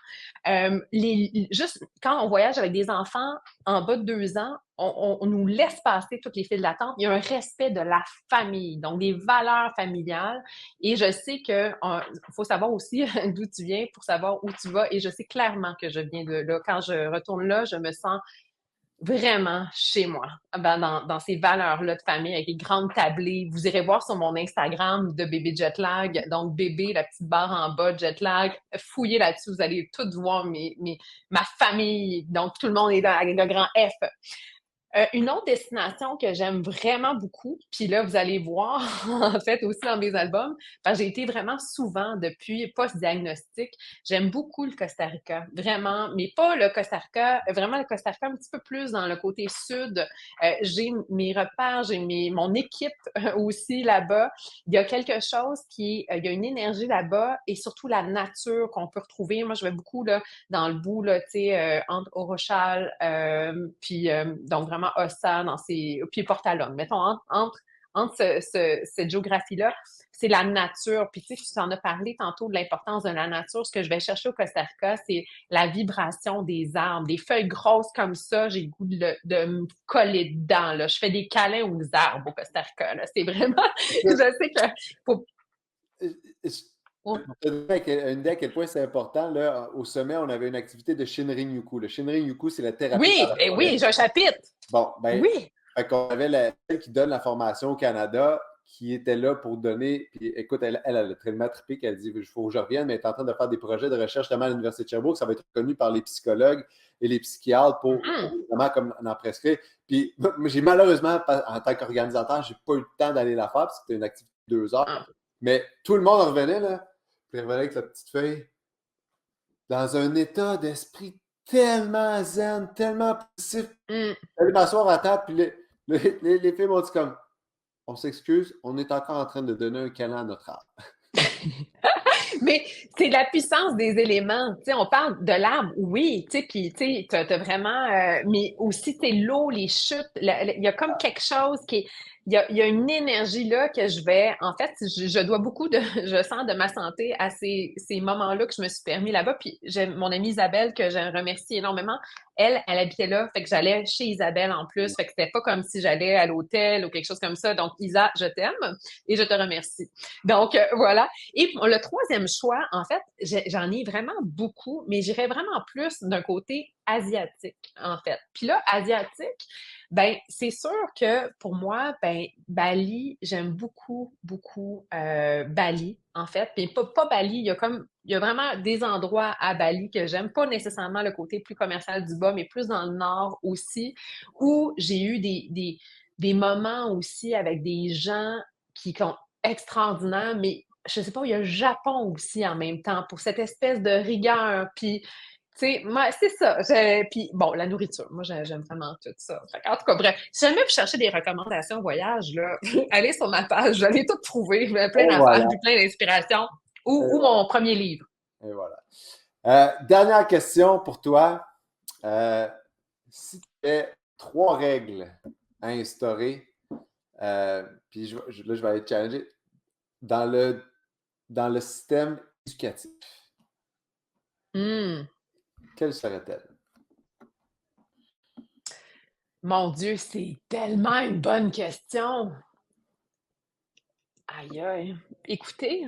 Juste quand on voyage avec des enfants en bas de 2 ans, on nous laisse passer toutes les files d'attente. Il y a un respect de la famille, donc des valeurs familiales. Et je sais que faut savoir aussi d'où tu viens pour savoir où tu vas. Et je sais clairement que je viens de là. Quand je retourne là, je me sens vraiment chez moi, dans ces valeurs-là de famille, avec les grandes tablées. Vous irez voir sur mon Instagram de bébé jetlag, donc bébé, la petite barre en bas, jetlag. Fouillez là-dessus, vous allez tout voir ma famille. Donc, tout le monde est avec le grand F. Une autre destination que j'aime vraiment beaucoup, puis là, vous allez voir, en fait, aussi dans mes albums, parce que j'ai été vraiment souvent depuis post-diagnostic, j'aime beaucoup le Costa Rica, vraiment, mais pas le Costa Rica, vraiment le Costa Rica un petit peu plus dans le côté sud. J'ai mes repères, mon équipe aussi là-bas. Il y a quelque chose il y a une énergie là-bas et surtout la nature qu'on peut retrouver. Moi, je vais beaucoup là, dans le bout, là, tu sais, entre Orochal, puis donc vraiment Ossa, puis Portalone. Mettons, entre cette géographie-là, c'est la nature. Puis tu sais, tu en as parlé tantôt de l'importance de la nature. Ce que je vais chercher au Costa Rica, c'est la vibration des arbres. Des feuilles grosses comme ça, j'ai le goût de me coller dedans, là. Je fais des câlins aux arbres au Costa Rica, là. C'est vraiment... Je sais que... Faut... Pour te donner une idée à quel point c'est important, là, au sommet, on avait une activité de Shinrin-yoku. Le Shinrin-yoku, c'est la thérapie par Oui, la ben forêt. oui, j'ai un chapitre. Bon, ben, Oui. on avait celle qui donne la formation au Canada, qui était là pour donner. Puis écoute, elle a tellement trippé qu'elle dit il faut que je revienne, mais elle est en train de faire des projets de recherche justement à l'Université de Sherbrooke. Ça va être reconnu par les psychologues et les psychiatres pour vraiment comme en prescrire. Puis j'ai malheureusement, en tant qu'organisateur, j'ai pas eu le temps d'aller la faire parce que c'était une activité de 2 heures. Mais tout le monde en revenait, là. Puis il revenait avec sa petite feuille dans un état d'esprit tellement zen, tellement positif. J'allais m'asseoir à table, puis les filles m'ont dit comme on s'excuse, on est encore en train de donner un câlin à notre âme. Mais c'est la puissance des éléments. Tu sais, on parle de l'arbre, oui, tu sais, puis tu sais, t'as vraiment, mais aussi c'est l'eau, les chutes. Il y a comme quelque chose il y a une énergie là que en fait, je dois beaucoup je sens de ma santé à ces moments-là que je me suis permis là-bas. Puis j'ai mon amie Isabelle que je remercie énormément. Elle habitait là, fait que j'allais chez Isabelle en plus, fait que c'était pas comme si j'allais à l'hôtel ou quelque chose comme ça. Donc Isa, je t'aime et je te remercie. Donc voilà. Et le troisième choix, en fait, j'en ai vraiment beaucoup, mais j'irais vraiment plus d'un côté asiatique, en fait. Puis là, asiatique, ben c'est sûr que pour moi, ben Bali, j'aime beaucoup, beaucoup Bali, en fait. Puis pas Bali, il y a vraiment des endroits à Bali que j'aime, pas nécessairement le côté plus commercial du bas, mais plus dans le nord aussi, où j'ai eu des moments aussi avec des gens qui sont extraordinaires, mais je sais pas, il y a le Japon aussi en même temps pour cette espèce de rigueur. Puis, tu sais, moi, c'est ça. Puis, bon, la nourriture, moi, j'aime vraiment tout ça. En tout cas, bref, si jamais vous cherchez des recommandations voyage, là, allez sur ma page, je vais tout trouver, plein Et d'affaires, voilà. puis plein d'inspiration. Et Ou mon premier livre. Et voilà. Dernière question pour toi. Si tu avais 3 règles à instaurer, puis là, je vais aller te challenger, dans le système éducatif, quelles seraient-elles? Mon Dieu, c'est tellement une bonne question. Aïe, aïe. Écoutez,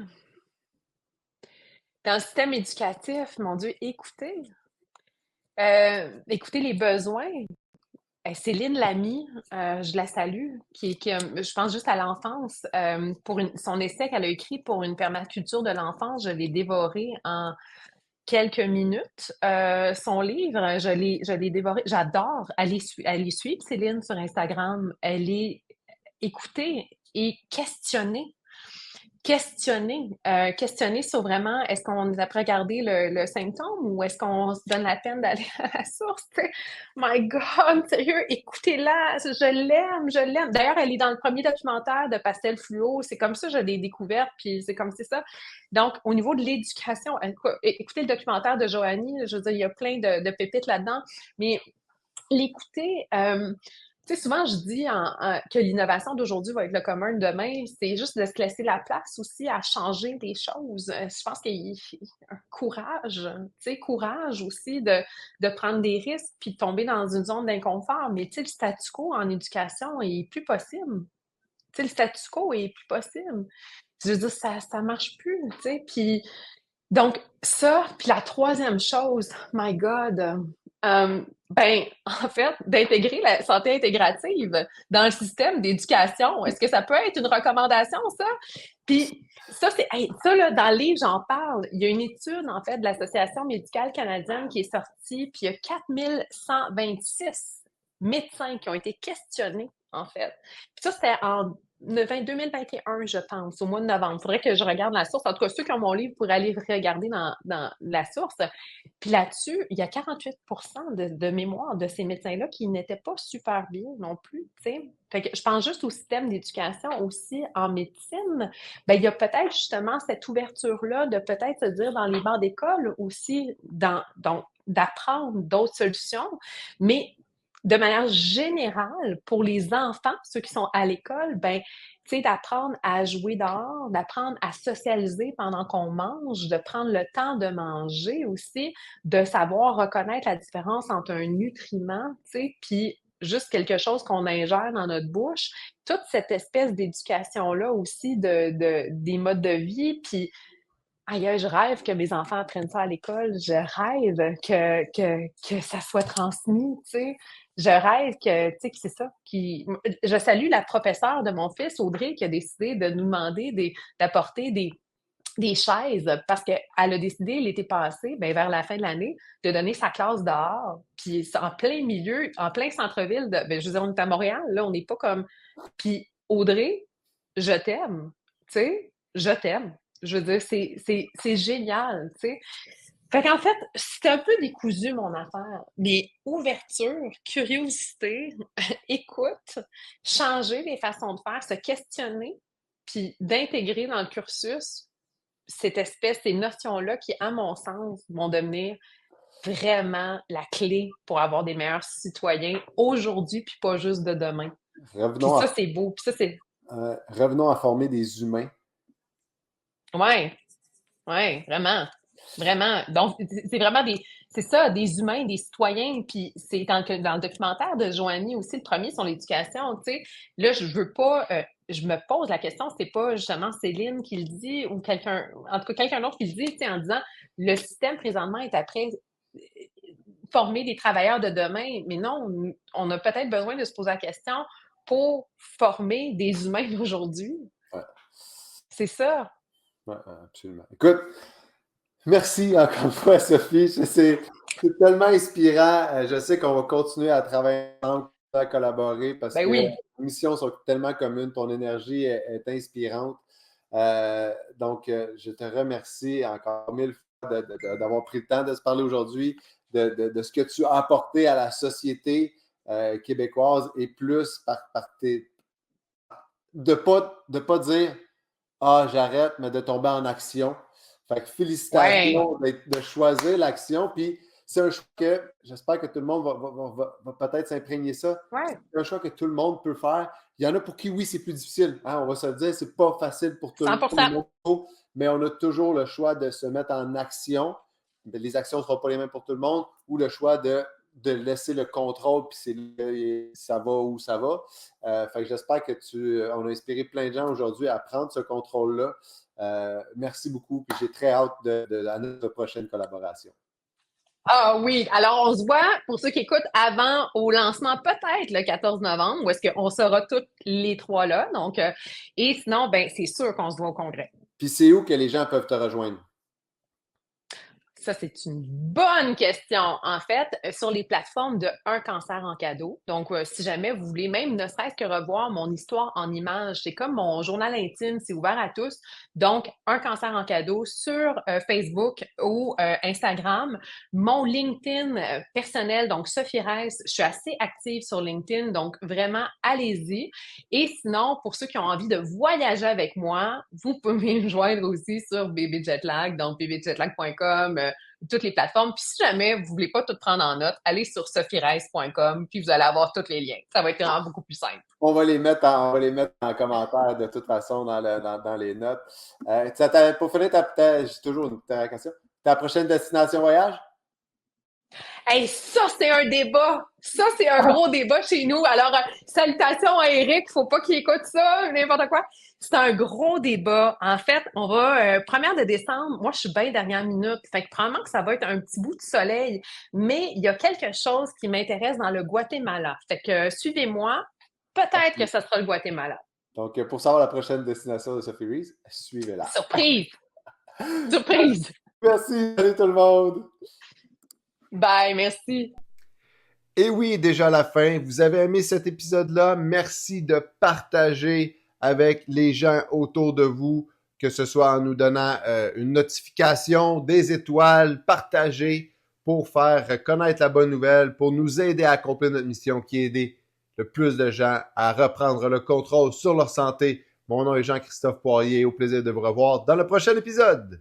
dans le système éducatif, mon Dieu, écoutez. Écouter les besoins. Céline Lamy, je la salue, je pense juste à l'enfance, pour son essai qu'elle a écrit pour une permaculture de l'enfance, je l'ai dévoré en quelques minutes. Son livre, je l'ai dévoré. J'adore aller suivre Céline sur Instagram. Elle est écoutée et questionnée. questionner sur vraiment, est-ce qu'on est après regarder le symptôme ou est-ce qu'on se donne la peine d'aller à la source, tu sais? My God, sérieux, écoutez-la, je l'aime. D'ailleurs, elle est dans le premier documentaire de Pastel Fluo, c'est comme ça que je l'ai découverte, puis c'est ça. Donc, au niveau de l'éducation, écoutez le documentaire de Joanie, je veux dire, il y a plein de pépites là-dedans, mais l'écouter, tu sais, souvent je dis que l'innovation d'aujourd'hui va être le commun de demain, c'est juste de se laisser la place aussi à changer des choses. Je pense qu'il y a un courage, tu sais, courage aussi de prendre des risques puis de tomber dans une zone d'inconfort. Mais tu sais, le statu quo en éducation est plus possible. Tu sais, le statu quo est plus possible. Je veux dire, ça marche plus, tu sais. Puis donc, ça, puis la troisième chose, my God, ben, en fait, d'intégrer la santé intégrative dans le système d'éducation. Est-ce que ça peut être une recommandation, ça? Puis ça, hey, ça, là, dans le livre, j'en parle. Il y a une étude, en fait, de l'Association médicale canadienne qui est sortie, puis il y a 4126 médecins qui ont été questionnés, en fait. Puis ça, c'était en 2021, je pense, au mois de novembre. Il faudrait que je regarde la source. En tout cas, ceux qui ont mon livre pourraient aller regarder dans la source. Puis là-dessus, il y a 48 de mémoire de ces médecins-là qui n'étaient pas super bien non plus, tu sais. Fait que je pense juste au système d'éducation aussi en médecine. Ben, il y a peut-être justement cette ouverture-là de peut-être se dire dans les bancs d'école aussi, donc, d'apprendre d'autres solutions, mais de manière générale, pour les enfants, ceux qui sont à l'école, ben, tu sais, d'apprendre à jouer dehors, d'apprendre à socialiser pendant qu'on mange, de prendre le temps de manger aussi, de savoir reconnaître la différence entre un nutriment, tu sais, puis juste quelque chose qu'on ingère dans notre bouche. Toute cette espèce d'éducation-là aussi des modes de vie, puis aïe, je rêve que mes enfants apprennent ça à l'école. Je rêve que ça soit transmis, tu sais. Je rêve que, tu sais, que c'est ça. Je salue la professeure de mon fils, Audrey, qui a décidé de nous demander d'apporter des chaises parce qu'elle a décidé l'été passé, ben, vers la fin de l'année, de donner sa classe dehors. Puis en plein milieu, en plein centre-ville, ben, je veux dire, on est à Montréal, là, on n'est pas comme... Puis Audrey, je t'aime, tu sais, je t'aime. Je veux dire, c'est génial, tu sais. Fait qu'en fait, c'est un peu décousu, mon affaire. Mais ouverture, curiosité, écoute, changer les façons de faire, se questionner, puis d'intégrer dans le cursus cette espèce, ces notions-là qui, à mon sens, vont devenir vraiment la clé pour avoir des meilleurs citoyens aujourd'hui, puis pas juste de demain. Puis ça, c'est beau. Puis ça, c'est... revenons à former des humains. Ouais, ouais, vraiment. Vraiment. Donc, c'est vraiment c'est ça, des humains, des citoyens. Puis c'est dans le documentaire de Joanie aussi, le premier sur l'éducation, tu sais. Là, je veux pas, je me pose la question, c'est pas justement Céline qui le dit ou quelqu'un, en tout cas quelqu'un d'autre qui le dit, tu sais, en disant le système présentement est après former des travailleurs de demain. Mais non, on a peut-être besoin de se poser la question pour former des humains d'aujourd'hui. Ouais. C'est ça. Ouais, absolument. Écoute, merci encore une fois, Sophie. C'est tellement inspirant. Je sais qu'on va continuer à travailler ensemble, à collaborer parce que Oui. nos missions sont tellement communes. Ton énergie est inspirante. Donc, je te remercie encore mille fois d'avoir pris le temps de se parler aujourd'hui, de ce que tu as apporté à la société québécoise et plus par tes... De ne pas dire « Ah, j'arrête », mais de tomber en action. Fait que félicitations de choisir l'action. Puis c'est un choix que j'espère que tout le monde va peut-être s'imprégner ça. Ouais. C'est un choix que tout le monde peut faire. Il y en a pour qui, oui, c'est plus difficile. Hein, on va se le dire, c'est pas facile pour tout 100%. le monde. Mais on a toujours le choix de se mettre en action. Les actions ne seront pas les mêmes pour tout le monde. Ou le choix de laisser le contrôle, puis ça va où ça va. Fait que j'espère que on a inspiré plein de gens aujourd'hui à prendre ce contrôle-là. Merci beaucoup, puis j'ai très hâte à notre prochaine collaboration. Ah oui, alors on se voit, pour ceux qui écoutent, avant au lancement, peut-être le 14 novembre, où est-ce qu'on sera toutes les trois là. Donc, et sinon, ben c'est sûr qu'on se voit au congrès. Puis c'est où que les gens peuvent te rejoindre? Ça, c'est une bonne question. En fait, sur les plateformes de Un cancer en cadeau. Donc, si jamais vous voulez même ne serait-ce que revoir mon histoire en images, c'est comme mon journal intime, c'est ouvert à tous. Donc, Un cancer en cadeau sur Facebook ou Instagram. Mon LinkedIn personnel, donc Sophie Reiss, je suis assez active sur LinkedIn, donc vraiment, allez-y. Et sinon, pour ceux qui ont envie de voyager avec moi, vous pouvez me joindre aussi sur Baby Jetlag, donc babyjetlag.com, toutes les plateformes. Puis si jamais vous voulez pas tout prendre en note, allez sur sophiereiss.com, puis vous allez avoir tous les liens. Ça va être vraiment beaucoup plus simple. On va les mettre en commentaire de toute façon dans les notes. Pour finir, j'ai toujours une dernière question. Ta prochaine destination voyage? Hey, ça, c'est un débat. Ça, c'est un gros débat chez nous. Alors, salutations à Eric. Faut pas qu'il écoute ça, n'importe quoi. C'est un gros débat. En fait, on va, 1er de décembre, moi, je suis bien dernière minute. Fait que probablement que ça va être un petit bout de soleil. Mais il y a quelque chose qui m'intéresse dans le Guatemala. Fait que, suivez-moi. Peut-être que ça sera le Guatemala. Donc, pour savoir la prochaine destination de Sophie Reiss, suivez-la. Surprise! Surprise! Merci, salut tout le monde! Bye, merci. Et oui, déjà à la fin, vous avez aimé cet épisode-là, merci de partager avec les gens autour de vous, que ce soit en nous donnant une notification, des étoiles, partager pour faire connaître la bonne nouvelle, pour nous aider à accomplir notre mission qui est aider le plus de gens à reprendre le contrôle sur leur santé. Mon nom est Jean-Christophe Poirier, au plaisir de vous revoir dans le prochain épisode.